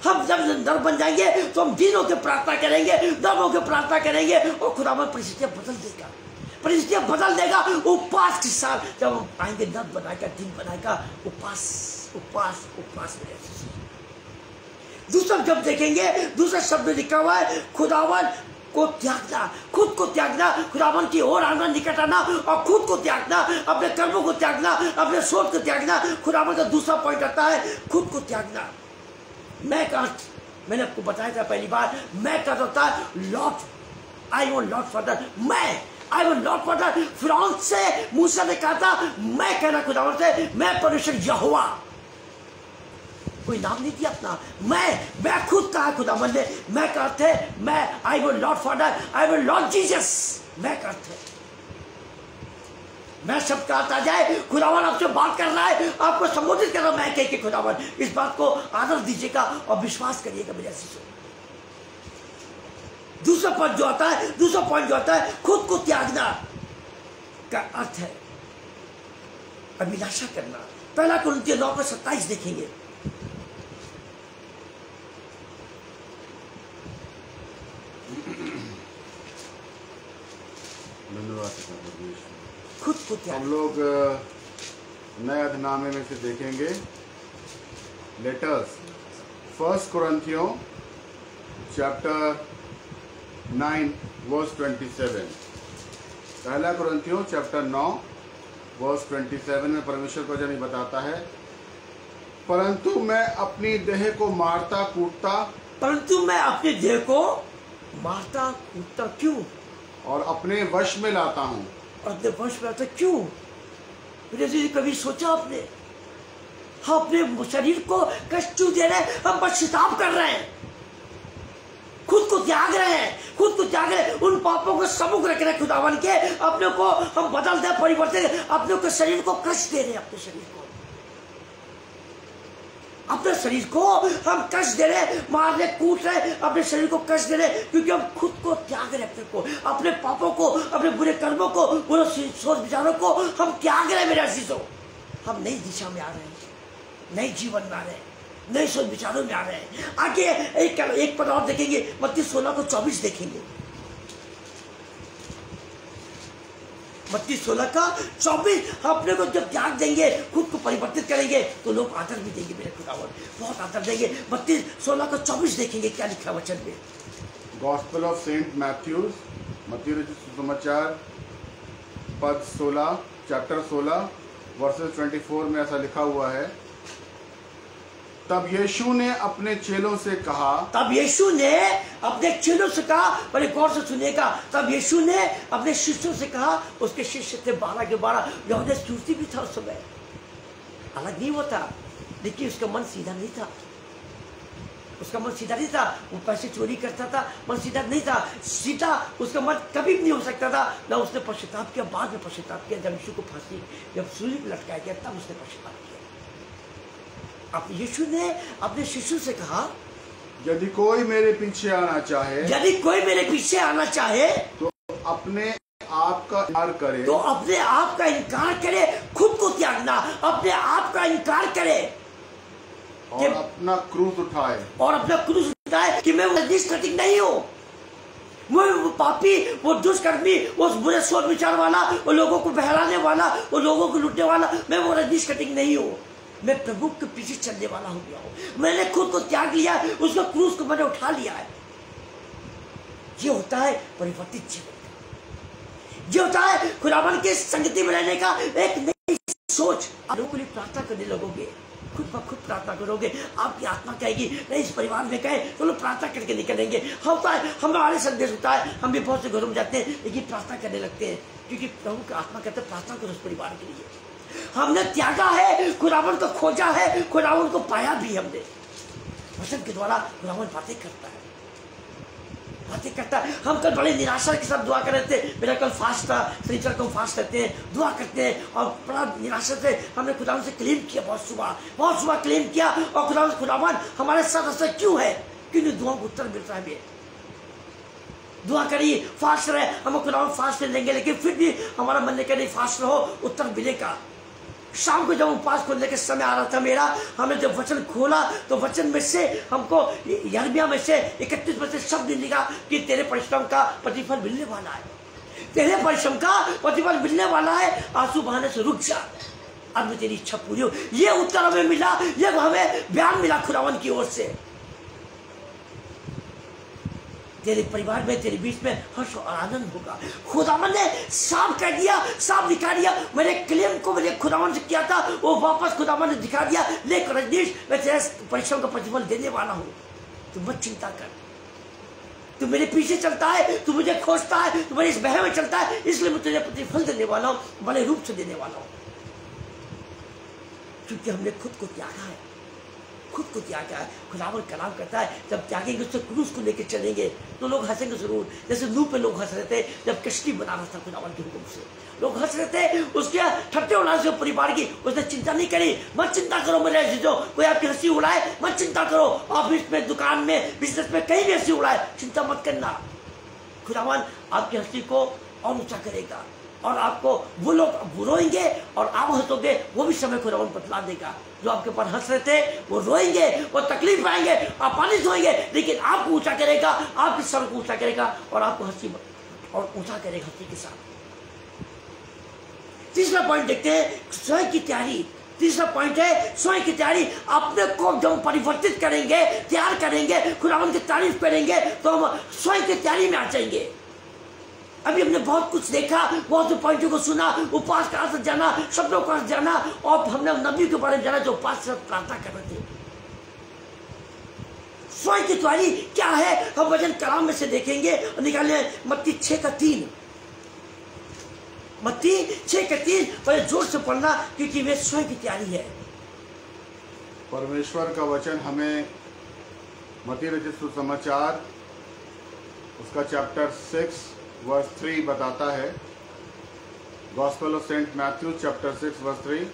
हम जब नर्म बन जाएंगे तो हम दीन होकर प्रार्थना करेंगे, नर्म होकर प्रार्थना करेंगे और खुदावन परिस्थितियां बदल देगा, परिस्थितियां बदल देगा। उपवास के साथ जब हम आएंगे, नर्म बनाएगा, दिन बनाएगा। उपवास उपवास उपवास में। दूसरा जब देखेंगे, दूसरा शब्द लिखा हुआ है, खुदावन को त्यागना, खुद को त्यागना, खुदावन की ओर आना, निकट आना और खुद को त्यागना, अपने कर्मों को त्यागना, अपने सोच को त्यागना। खुदावन का दूसरा पॉइंट आता है खुद को त्यागना। मैं का मैंने आपको बताया था पहली बार, मैं का होता है Lord, I want Lord father, I will not father. फिरौन से मूसा ने कहा था, मैं कहना खुदावन से, मैं परमेश्वर यहोवा। कोई नाम नहीं दिया अपना, मैं खुद कहा खुदावन ने। मैं कहते मैं, I will not father, I will not Jesus. मैं कहते मैं सब कहता जाए, खुदावन आपसे बात कर रहा है, आपको संबोधित कर रहा हूं मैं कह के। खुदावन इस बात को आदर दीजिएगा और विश्वास करिएगा मेरे शिष्य। दूसरा पॉइंट जो आता है खुद को त्यागना का अर्थ है अभिलाषा करना। पहला कुरिन्थियों 9:27 देखेंगे। खुद को त्याग। हम लोग नए अधिनामे में से देखेंगे लेटर्स। 1 कुरिन्थियों chapter 9 verse 27। पहला कुरिन्थियों चैप्टर 9 वर्स 27 में परमेश्वर का वचन बताता है, परंतु मैं अपनी देह को मारता कूटता, परंतु मैं अपनी देह को मारता कूटता क्यों? और अपने वश में लाता हूँ। और अपने वश में लाता क्यों? मेरे कभी सोचा आपने? हम अपने शरीर को कष्ट क्यों दे रहे हैं? हम पश्चाताप कर रहे हैं, खुद को त्याग रहे हैं, खुद को त्याग रहे हैं। उन पापों को सम्मुख रख रहे खुदावन के, अपने को हम बदलते हैं, परिवर्तित, अपने को शरीर को कष्ट दे रहे हैं, अपने शरीर को। अपने शरीर को हम कष्ट दे रहे, मार रहे, कूट रहे, अपने शरीर को कष्ट दे रहे, क्योंकि हम खुद को त्याग रहे, अपने को, अपने पापों को, अपने बुरे कर्मों को, बुरे सोच विचारों को हम त्याग रहे। मेरे अजीजों, हम नई दिशा में आ रहे हैं, नए जीवन में आ रहे हैं, नए सोच विचारों में आ रहे हैं। आगे एक पद और देखेंगे, मत्ती 16:24 देखेंगे। मत्ती 16:24। अपने को जब त्याग देंगे, खुद को परिवर्तित करेंगे, तो लोग आदर भी देंगे। मेरे खुदावन बहुत आदर देंगे। मत्ती 16:24 देखेंगे क्या लिखा वचन में। गॉस्पेल ऑफ सेंट मैथ्यूज, मत्ती रचित सुसमाचार पद 16, चैप्टर 16 वर्सेस 24 में ऐसा लिखा हुआ है, तब यीशु ने अपने चेलों से कहा, तब यीशु ने अपने चेलों से कहा, बड़े गौर से सुनिएगा, तब यीशु ने अपने शिष्यों से कहा, उसके शिष्य थे 12 के 12। यूहन्ना चूसी भी था उस समय, अलग नहीं होता, लेकिन उसका मन सीधा नहीं था, उसका मन सीधा नहीं था, वो पैसे चोरी करता था, मन सीधा नहीं था, सीधा उसका मन कभी नहीं हो सकता था। ना उसने पश्चाताप किया, बाद में पश्चाताप किया, जब यीशु को फांसी, जब सूली पर लटकाया गया, तब उसने पश्चाताप किया। अब यीशु ने अपने शिष्यों से कहा, यदि कोई मेरे पीछे आना चाहे, यदि कोई मेरे पीछे आना चाहे, तो अपने आप का इनकार करे, तो अपने आप का इनकार करे, खुद को त्यागना, अपने आप का इनकार करे और अपना क्रूस उठाए, और अपना क्रूस उठाए कि मैं निष्कटिक नहीं हूँ, वो पापी, वो दुष्कर्मी, वो बुरे सोच विचार वाला, वो लोगों को बहलाने वाला, वो लोगों को लूटने वाला, मैं वो निष्कटिक नहीं हूँ। मैं प्रभु के पीछे चलने वाला हो गया हूँ। मैंने खुद को त्याग लिया है, उसका क्रूस को मैंने उठा लिया है। ये होता है परिवर्तित जीवन का, ये होता है खुदावन के संगति में रहने का एक नई सोच। आप लोगों के लिए प्रार्थना करने लगोगे, खुद ब खुद प्रार्थना करोगे, आपकी आत्मा कहेगी, नहीं इस परिवार में कहे तो लोग प्रार्थना करके निकलेंगे। होता है, हमारे संदेश होता है, हम भी बहुत से घरों में जाते हैं, लेकिन प्रार्थना करने लगते हैं, क्योंकि प्रभु की आत्मा कहते हैं प्रार्थना करो उस परिवार के लिए। हमने त्यागा है, खुदावन को खोजा है, खुदावन को पाया भी हमने। वचन के द्वारा खुदावन बातें करता है, बातें करता है। हम कल बड़े निराशा के साथ दुआ कर रहे थे, मेरा कल फास्ट था, शनिचर को फास्ट करते हैं, दुआ करते हैं, और बड़ा निराशा से हमने खुदावन से क्लेम किया, बहुत सुबह क्लेम किया, और खुदावन हमारे साथ ऐसा क्यों है, क्योंकि दुआ को उत्तर मिल रहा है। दुआ करिए, फास्ट रहे, हम खुदावन फास्ट लेंगे, लेकिन फिर भी हमारा मन नहीं करे फास्ट रहो, उत्तर मिलेगा। शाम को जब उपवास खोलने के समय आ रहा था मेरा, हमने जब वचन खोला तो वचन में से हमको यिर्मयाह में से 31 में से शब्द लिखा कि तेरे परिश्रम का प्रतिफल मिलने वाला है, तेरे परिश्रम का प्रतिफल मिलने वाला है, आंसू बहाने से रुक जा, अब में तेरी इच्छा पूरी हो। ये उत्तर हमें मिला, ये हमें बयान मिला खुदावन की ओर से। तेरे परिवार में, तेरे बीच में हर्ष और आनंद होगा। खुदावन ने साफ कह दिया, साफ दिखा दिया, मेरे क्लेम को मैंने खुदावन से किया था, वो वापस खुदावन ने दिखा दिया, लेकर रजनीश मैं तेरे परिश्रम का प्रतिफल देने वाला हूँ, तू मत चिंता कर। तू मेरे पीछे चलता है, तू मुझे खोजता है, तू मेरे इस बह में चलता है, इसलिए मैं तुझे प्रतिफल देने वाला हूँ, बड़े रूप से देने वाला हूँ, क्योंकि हमने खुद को त्यागा है, खुद को त्यागा है। खुदावन कलाम करता है, जब त्यागेंगे उससे क्रूस को लेकर चलेंगे तो लोग हंसेंगे जरूर। जैसे नूह पे लोग हंस रहे थे जब कश्ती बना रहा था खुदावन के हुक्म से, लोग हंस रहे थे उसके ठट्टे उड़ाने से परिवार की, उसने चिंता नहीं करी। मत चिंता करो मेरे अजीजों, कोई आपकी हंसी उड़ाए मत चिंता करो, ऑफिस में, दुकान में, बिजनेस में, कहीं भी हंसी उड़ाए, चिंता मत करना। खुदावन आपकी हंसी को और ऊंचा करेगा, और आपको वो लोग रोएंगे और आप हंसोगे, वो भी समय खुदावन बतला देगा। जो आपके ऊपर हंस रहे थे वो रोएंगे, वो तकलीफ पाएंगे, आप पानी धोएंगे, लेकिन आपको ऊंचा करेगा, आपके सर को ऊंचा करेगा और आपको हंसी और ऊंचा करेगा हंसी के साथ। तीसरा पॉइंट देखते हैं, स्वयं की तैयारी। तीसरा पॉइंट है स्वयं की तैयारी। अपने को जब परिवर्तित करेंगे, तैयार करेंगे, खुदावन की तारीफ करेंगे, तो हम स्वयं की तैयारी में आ जाएंगे। अभी हमने बहुत कुछ देखा, बहुत से पॉइंटों को सुना, उपवास का अर्थ जाना, शब्दों का अर्थ जाना, और हमने नबी के बारे में जाना जो उपवास से प्रार्थना कर रहे थे। स्वयं की तैयारी क्या है, हम वचन कलाम में से देखेंगे और निकाले। मत्ती 6:3, मत्ती 6:3 बड़े जोर से पढ़ना, क्योंकि वे स्वयं की तैयारी है। परमेश्वर का वचन हमें मत्ती रचित सुसमाचार उसका चैप्टर 6 वर्स 3 बताता है। Gospel of saint Matthew chapter 6 verse 3,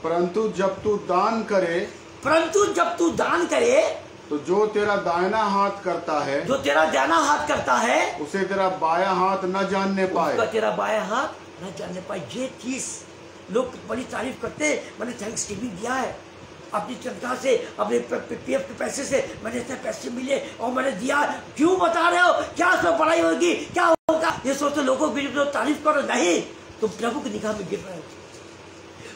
परंतु जब तू दान करे परंतु जब तू दान करे तो जो तेरा दाहिना हाथ करता है, जो तेरा दाहिना हाथ करता है, उसे तेरा बायां हाथ न जानने पाए। उसका तेरा बायां हाथ न जानने पाए। ये चीज लोग बड़ी तारीफ करते, मैंने थैंक्स गिविंग दिया है, अपनी तनख्वाह से, अपने पीएफ के पैसे से मैंने इतने पैसे मिले और मैंने दिया। क्यों बता रहे हो? क्या उसमें बड़ाई होगी? क्या होगा? ये सोचते लोगों की तारीफ करो। नहीं, तुम प्रभु की निगाह में गिर रहे हो,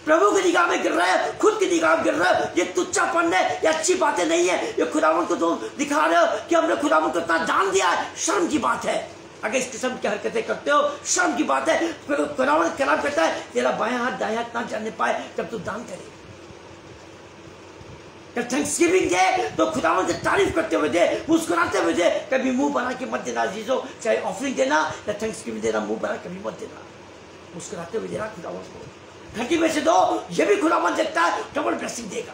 प्रभु की निगाह में गिर रहे हैं, खुद की निगाह में गिर रहे हो। ये तुच्छापन है, ये अच्छी बातें नहीं है। ये खुदावन को तुम दिखा रहे हो कि हमने खुदावन को इतना दान दिया है। शर्म की बात है अगर इस किस्म की हरकतें करते हो, शर्म की बात है। खुदावन कलाम कहता है तेरा बायां हाथ दायां हाथ ना जानने पाए जब तू दान करे। थैंक्सगिविंग दे तो खुदावन की तारीफ करते हुए दे, मुस्कुराते हुए दे। कभी मुंह बना के मत देना अजीजों, चाहे ऑफरिंग देना या थैंक्सगिविंग देना, मुंह बना कभी मत देना, मुस्कुराते हुए देना खुदावन को। घटी में से दो, ये भी खुदावन देखता है, डबल ब्लेसिंग देगा।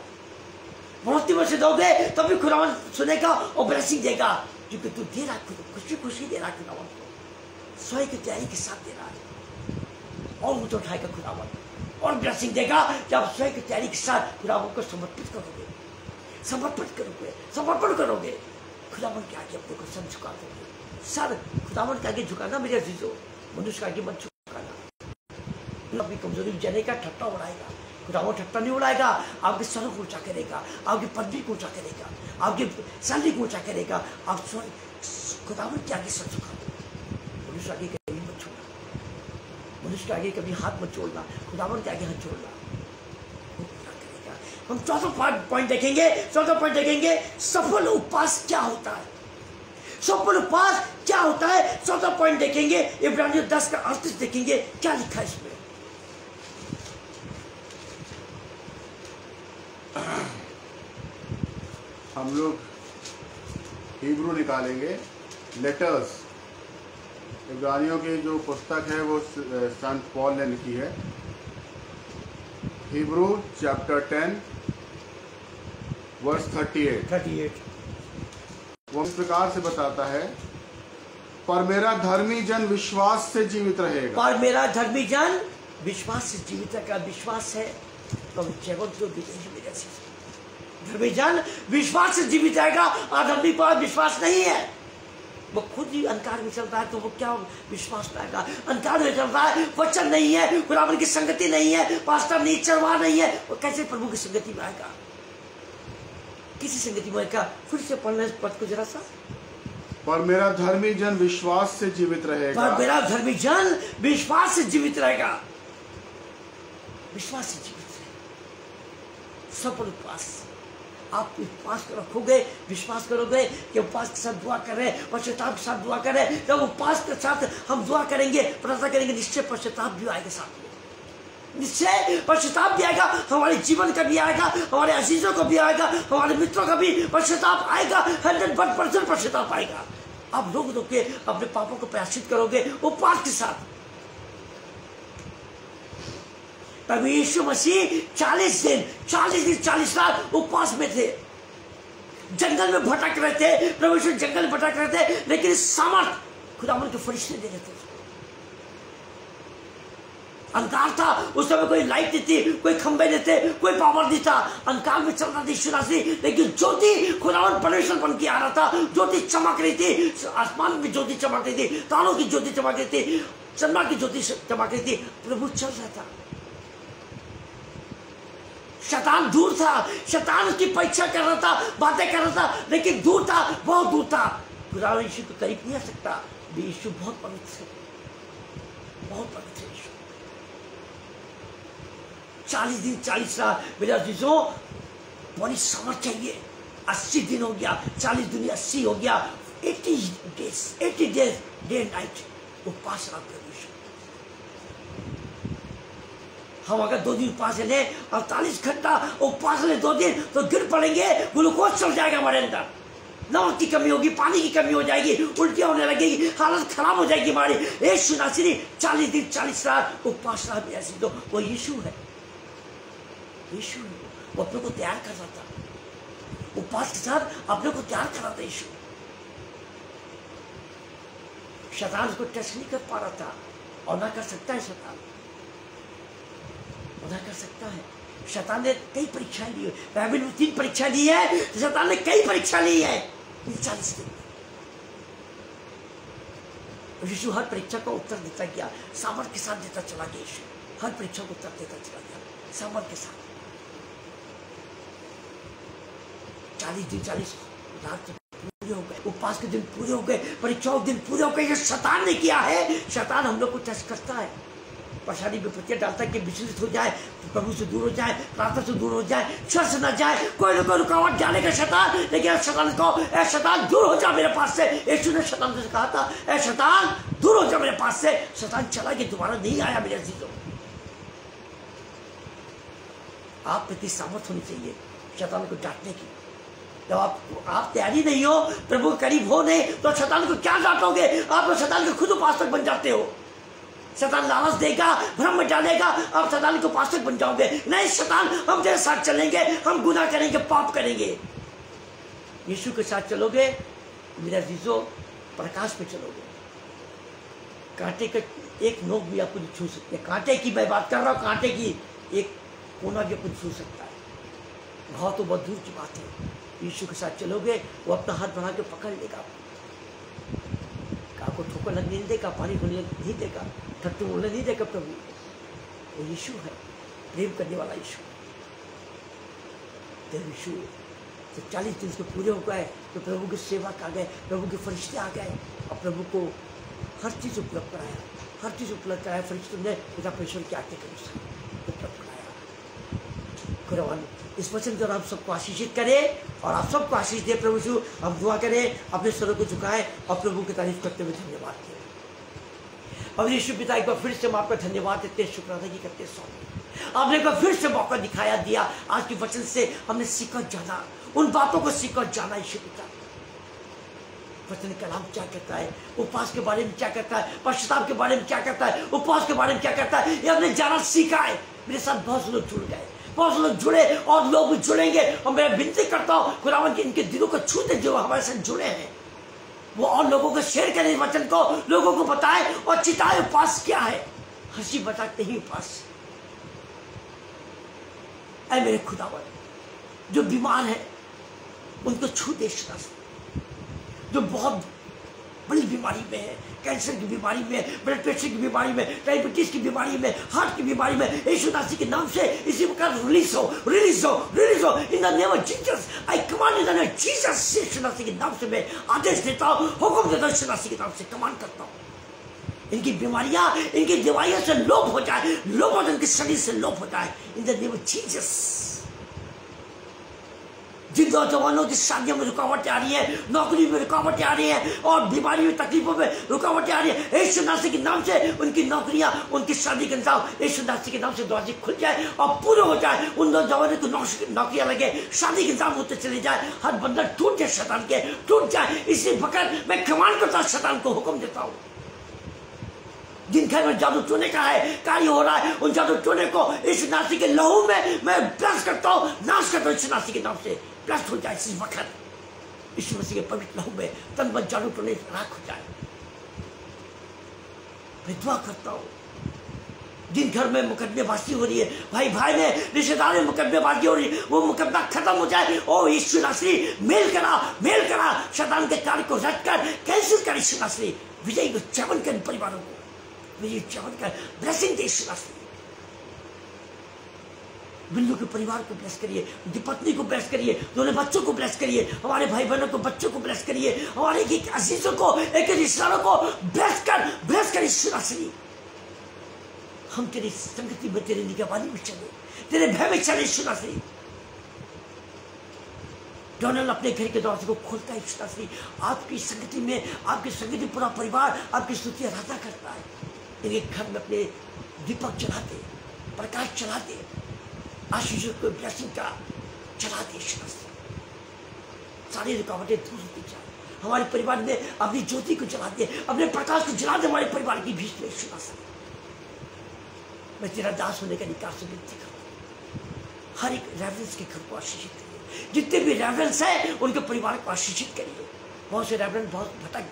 बढ़ोतरी में से दोगे तो भी खुदावन सुनेगा और ब्लेसिंग देगा, क्योंकि तू दे रहा, खुशी खुशी दे रहा खुदावन को, स्वयं की तैयारी के साथ दे रहा है। और मुझे उठाएगा खुदावन और ब्लेसिंग देगा जब स्वयं की तैयारी के साथ खुदावन को समर्पित करोगे, समर्पण करोगे। खुदावन के आगे अपने को सर झुका दोगे। सर खुदावन के आगे झुकाना मेरे अजीजों, मनुष्य के आगे मत झुकाना। अपनी कमजोरी जनेगा, ठट्टा उड़ाएगा। खुदावन ठट्टा नहीं उड़ाएगा, आपके सर को ऊंचा करेगा, आपकी पदवी को ऊंचा करेगा, आपकी सैलरी को ऊंचा करेगा। आप खुदावन के आगे सर झुका दो। मनुष्य आगे कभी मत छोड़ना, मनुष्य के आगे कभी हाथ मत छोड़ना, खुदावन के आगे हाथ छोड़ना। हम चौथा पॉइंट देखेंगे, सफल उपवास क्या होता है। सफल उपवास क्या होता है, चौथा पॉइंट देखेंगे। इब्रानियों 10 का 38 देखेंगे, क्या लिखा है इसमें। हम लोग हिब्रू निकालेंगे, लेटर्स। इब्रानियों की जो पुस्तक है वो संत पॉल ने लिखी है। हिब्रू चैप्टर 10 वर्स 38 वो इस प्रकार से बताता है, पर मेरा धर्मी जन विश्वास से जीवित रहेगा। पर मेरा धर्मी जन विश्वास से जीवित रहेगा। विश्वास है तो धर्मी जन विश्वास से जीवित रहेगा। अधर्मी पर विश्वास नहीं है, वो खुद ही अंधकार में चल रहा है, तो वो क्या विश्वास पाएगा। अंधकार में चल रहा है, वचन नहीं है, खुदावन की संगति नहीं है, पास्टर नहीं, चरवाह नहीं है, वो कैसे प्रभु की संगति में आएगा। किसी संगति में आएगा। फिर से पढ़ना इस पद को जरा सा। पर मेरा धर्मी जन विश्वास से जीवित रहेगा। पर मेरा धर्मी जन विश्वास से जीवित रहेगा। विश्वास से जीवित रहेगा। सफल उपवास, आप उपवास रखोगे, विश्वास करोगे कि उपवास के साथ दुआ कर रहे हैं, पश्चाताप के साथ दुआ कर रहे हैं। जब उपवास के साथ हम दुआ करेंगे, प्रार्थना करेंगे, निश्चय पश्चाताप भी आएगा साथ में। निश्चय पश्चाताप भी आएगा, हमारे जीवन का भी आएगा, हमारे अजीजों का भी आएगा, हमारे मित्रों का भी पश्चाताप आएगा। 100% पश्चाताप आएगा। आप लोग के अपने पापों को प्रायश्चित करोगे उपवास के साथ। प्रभु यीशु मसीह 40 दिन 40 रात उपवास में थे, जंगल में भटक रहे थे। प्रभु यीशु जंगल में भटक रहे थे, लेकिन सामर्थ खुदावन के फरिश्ते दे रहे थे। अंधकार था उस समय, कोई लाइट नहीं थी, कोई खंबे नहीं थे, कोई पावर नहीं था। अंधकार में चल रहा था यीशु मसीह, लेकिन ज्योति खुदावन परमेश्वर बन के आ रहा था। ज्योति चमक रही थी, आसमान में ज्योति चमक रही थी, तारों की ज्योति चमक रही थी, चंद्रमा की ज्योति चमक रही थी। प्रभु चल रहा था। शैतान दूर था, शैतान उसकी परीक्षा कर रहा था, बातें कर रहा था, लेकिन दूर था, बहुत दूर था। खुदावन यीशु को करीब नहीं आ सकता। यीशु बहुत पवित्र है, बहुत पवित्र है यीशु। 40 दिन 40 रात मेरे अजीजों, बड़ी समझ चाहिए। 80 दिन हो गया, 40 दिन 80 हो गया, 80 डेज डे एंड नाइट उपवास रहा प्रभु यीशु। हम अगर 2 दिन उपवास ले, 48 घंटा उपवास ले 2 दिन, तो गिर पड़ेंगे, ग्लूकोज चल जाएगा हमारे अंदर, नमक की कमी होगी, पानी की कमी हो जाएगी, उल्टियां होने लगेगी, हालत खराब हो जाएगी हमारी। यीशु नासरी 40 दिन 40 रात उपवास रहा। ऐसी तो वो यीशु है, यीशु वो अपने को तैयार कर रहा था। उपवास के साथ अपने को तैयार कर रहा था यीशु। शैतान उसको टेस्ट नहीं कर पा रहा था, और ना कर सकता है शैतान, ना कर सकता है। शैतान ने कई परीक्षाएं ली है। बाइबल में 3 परीक्षा ली है, तो शैतान ने कई परीक्षा ली है 40 दिन। यीशु हर परीक्षा का उत्तर देता गया, सामर्थ के साथ देता चला गया। यीशु हर परीक्षा को उत्तर देता चला गया सामर्थ के साथ। 40 दिन 40 रात पूरे हो गए, उपवास के दिन पूरे हो गए, परीक्षाओं के दिन पूरे हो गए। ये शैतान ने किया है। शैतान हम लोग को टेस्ट करता है, परेशानी में प्रत्यय डालता है कि विचलित हो जाए, प्रभु से दूर हो जाए, प्रार्थना से दूर हो जाए, चर्च से न जाए, कोई न कोई रुकावट डाले का शैतान। लेकिन शैतान को, ए शैतान दूर हो जा मेरे पास से। यीशु ने शैतान से कहा था, ए शैतान दूर हो जा मेरे पास से। शैतान चला गया, दोबारा नहीं आया मेरे अजीजों। आप प्रति सामर्थ होनी चाहिए शैतान को डांटने की। जब आप तैयारी नहीं हो, प्रभु के करीब हो नहीं, तो शैतान को क्या डांटोगे? आप तो शैतान के खुद उपासक बन जाते हो। शैतान लालच देगा, भ्रम में डालेगा, आप शैतान के उपासक बन जाओगे। नहीं शैतान, हम तेरे साथ चलेंगे, हम गुनाह करेंगे, पाप करेंगे। यीशु के साथ चलोगे मेरे अजीजों, प्रकाश में चलोगे। कांटे का एक नोक भी आपको नहीं छू सकते। कांटे की मैं बात कर रहा हूँ, कांटे की एक कोना भी आपको छू सकता है। घाव तो बहुत दूर की बात है। यीशु के साथ चलोगे, वो अपना हाथ बढ़ा के पकड़ लेगा, आपको ठोकर लगने नहीं देगा, पानी खोलने नहीं देगा, टट्टू बोलने नहीं देगा। प्रभु वो यीशु है, प्रेम करने वाला यीशु। तो यीशु जब 40 दिन उसके पूरे हो गए तो प्रभु के सेवक आ गए, प्रभु के फरिश्ते आ गए और प्रभु को हर चीज़ उपलब्ध कराया, हर चीज़ उपलब्ध कराया। फरिश्तों ने पिता परमेश्वर की आज्ञा के अनुसार उपलब्ध कराया। खुदावन इस वचन को आप सबको आशीषित करे और आप सबको आशीष दे। प्रभु यीशु हम दुआ करें, अपने स्वरों को झुकाएं और प्रभु की तारीफ करते हुए धन्यवाद दें। और यीशु पिता एक बार फिर से हम आपका धन्यवाद देते, शुक्राना करते स्वामी। आपने एक बार फिर से मौका दिखाया दिया। आज के वचन से हमने सीखा जाना, उन बातों को सीखा जाना। यीशु पिता वचन कलाम क्या कहता है, उपवास के बारे में क्या कहता है, पश्चाताप के बारे में क्या कहता है, उपवास के बारे में क्या कहता है, ये हमने जाना सीखा है। मेरे साथ बहुत से लोग जुड़ गए, बहुत लोग जुड़े और लोग भी जुड़ेंगे। और मैं विनती करता हूँ खुदावन की इनके दिलों को छूते जो हमारे साथ जुड़े हैं, वो और लोगों को शेयर करें इस वचन को, लोगों को बताएं और चिताएं उपवास क्या है। हंसी बताते ही उपवास। ऐ मेरे खुदावन, जो बीमार है उनको छू दे, जो बहुत बड़ी बीमारी में है, कैंसर की बीमारी में, ब्लड प्रेशर की बीमारी में, डायबिटीज की बीमारी में, हार्ट की बीमारी में, यीशु मसीह के नाम से इसी प्रकार रिलीज हो, रिलीज हो, रिलीज हो। In the name of Jesus I command, in the name of Jesus. Yeshu Masih के नाम से मैं आदेश देता हूँ, हुक्म देता हूँ, यीशु मसीह के नाम से कमांड करता हूँ। इनकी बीमारियां, इनकी दवाइयों से लोप हो जाए, लोप इनके शरीर से लोप हो जाए, in the name of Jesus. जिन नौजवानों की शादियों में रुकावटें आ रही है, नौकरी में रुकावटें आ रही है और बीमारी में, तकलीफों में रुकावटें आ रही है, यीशु मसीह के नाम से उनकी नौकरियां, उनकी शादी के नाम, यीशु मसीह के नाम से दरवाजे खुल जाए और पूरे हो जाए। उन नौजवानों को नौकरियां लगे, शादी के नाम होते चले जाए, हर बंधन टूट जाए, शैतान के टूट जाए। इसी वक्त मैं कमांड करता हूँ, शैतान को हुक्म देता हूँ। जिन घर में जादू टोने का है, कार्य हो रहा है, उन जादू टोने को यीशु मसीह के लहू में मैं ब्लस करता हूँ, नाश करता हूँ। यीशु मसीह के नाम से ब्लस हो जाए इसी वक्त, यीशु मसीह के पवित्र लहू में तन मन जादू टोने राख हो जाए। मैं दुआ करता हूँ, जिन घर में मुकदमेबाजी हो रही है, भाई भाई में, रिश्तेदार में मुकदमेबाजी हो रही है, वो मुकदमा खत्म हो जाए। ओ यीशु मसीह मेल करा, मेल करा, शैतान के कार्य को रद्द कर, कैंसिल कर। यीशु मसीह विजयी को चवन कर, परिवारों को विजयी चवन कर, ब्लेसिंग दे। यीशु मसीह बिल्लू के परिवार को ब्लेस करिए, उनकी पत्नी को ब्लेस करिए, दोनों बच्चों को ब्लेस करिए, हमारे भाई बहनों को, बच्चों को ब्लेस करिए, हमारे एक अजीजों को, एक रिश्तेदारों को ब्लेस कर, ब्लेस कर। यीशु मसीह हम तेरी संगति में, तेरी निगरानी में चले, तेरे भय में चले। यीशु मसीह डोनाल्ड अपने घर के दरवाजे को खोलता है। यीशु मसीह आपकी संगति में, आपकी संगति पूरा परिवार आपकी स्तुति आराधना करता है। इनके घर में अपने दीपक चलाते, प्रकाश चलाते, आशीष को ब्लेसिंग का चला दे। सारी रुकावटें दूर होती जाए, हमारे परिवार में अपनी ज्योति को जला दे, अपने प्रकाश को जला दे हमारे परिवार की बीच में। मैं तेरा दास होने का निकाल से विनती करूँ, हर एक रेवरेंस के घर को आशीषित करिए, जितने भी रेवरेंस है उनके परिवार को आशीषित करिए। बहुत से रेवरेंस बहुत भटक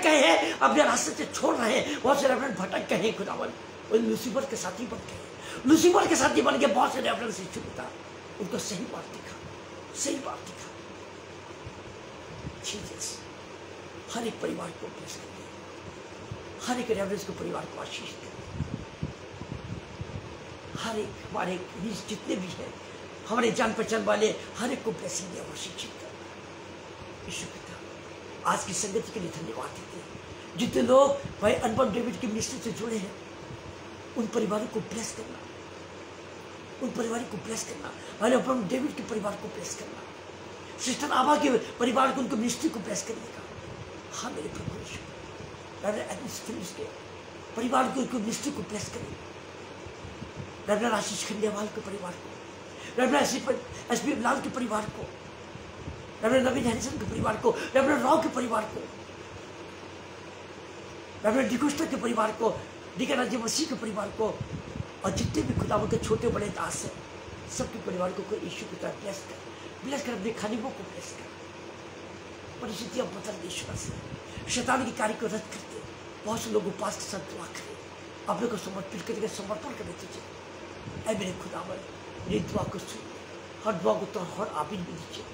गए हैं, अपने रास्ते से छोड़ रहे हैं। बहुत से रेवरेंस भटक गए हैं खुदावन, उन मुसीबत के साथी बन गए, लूसीफर के साथ ये बन गया। बहुत से रेफरेंस यीशु पिता उनको सही बात दिखा, सही बात दिखा। जीसस हर एक परिवार को ब्लेस करिए, हर एक रेफरेंस को परिवार को आशीष करिए, हर एक हमारे जितने भी हैं हमारे जान पहचान वाले हर एक को ब्लेसिंग दिया और शिक्षित कर। यीशु पिता आज की संगति के लिए धन्यवाद देते हैं। जितने लोग भाई अनुपम डेविड की मिनिस्ट्री से जुड़े हैं उन परिवारों को ब्लेस करना, उन परिवारों को ब्लेस करना, भाई अनुपम डेविड के परिवार को ब्लेस करना, सिस्टर आभा के परिवार को उनको मिनिस्ट्री को ब्लेस करिएगा। हाँ मेरे प्रभु यीशु के परिवार को उनको मिनिस्ट्री को ब्लेस करिए। रेवरेंड आशीष खंडेवाल के परिवार को, रेवरेंड एसपी लाल के परिवार को, रेवरेंड नवीन हैरिसन के परिवार को, रेवरेंड राव के परिवार को, रेवरेंड डिकोस्टा के परिवार को, डीके राजे मसीह के परिवार को, और जितने भी खुदावन के छोटे बड़े दास हैं सबके परिवार को यीशु पिता ब्लेस कर, ब्लेस कर। अपने खानिबों को ब्लेस कर। परिस्थितियां बदल दे ईश्वर से, शैतान के कार्य को रद्द करते। बहुत से लोग उपास के साथ दुआ करें, अपने को समर्पित करके समर्पण करें तुझे। ऐ मेरे खुदावन मेरी दुआ को सुन, हर दुआ को तो हर आमीन भी दीजिए।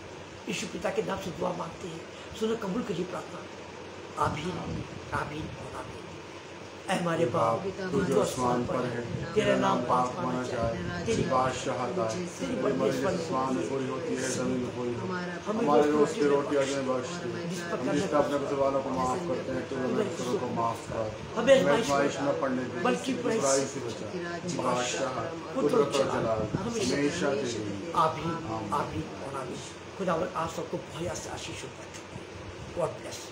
यीशु पिता के नाम से दुआ मांगते हैं, सुनो कबूल करिए प्रार्थना। आमीन आमीन और आमीन। ऐ हमारे बाप तू जो आसमान पर है, तेरा नाम पाक माना जाए, तेरी बादशाहत आए, तेरी मर्जी आसमान में पूरी होती है जमीन में पूरी। हमारे रोज की रोटी हमें बख्श दे, हम जिसका अपने बदवालों को माफ करते हैं तो हमें दूसरों को माफ कर, हमें आजमाइश में पड़ने दे बल्कि बुराई से बचा। बादशाह कुदरत और जलाल हमेशा तेरी। आमीन आमीन और आमीन। खुदावन आप सबको बहुत से आशीष प्रदान करें। God bless.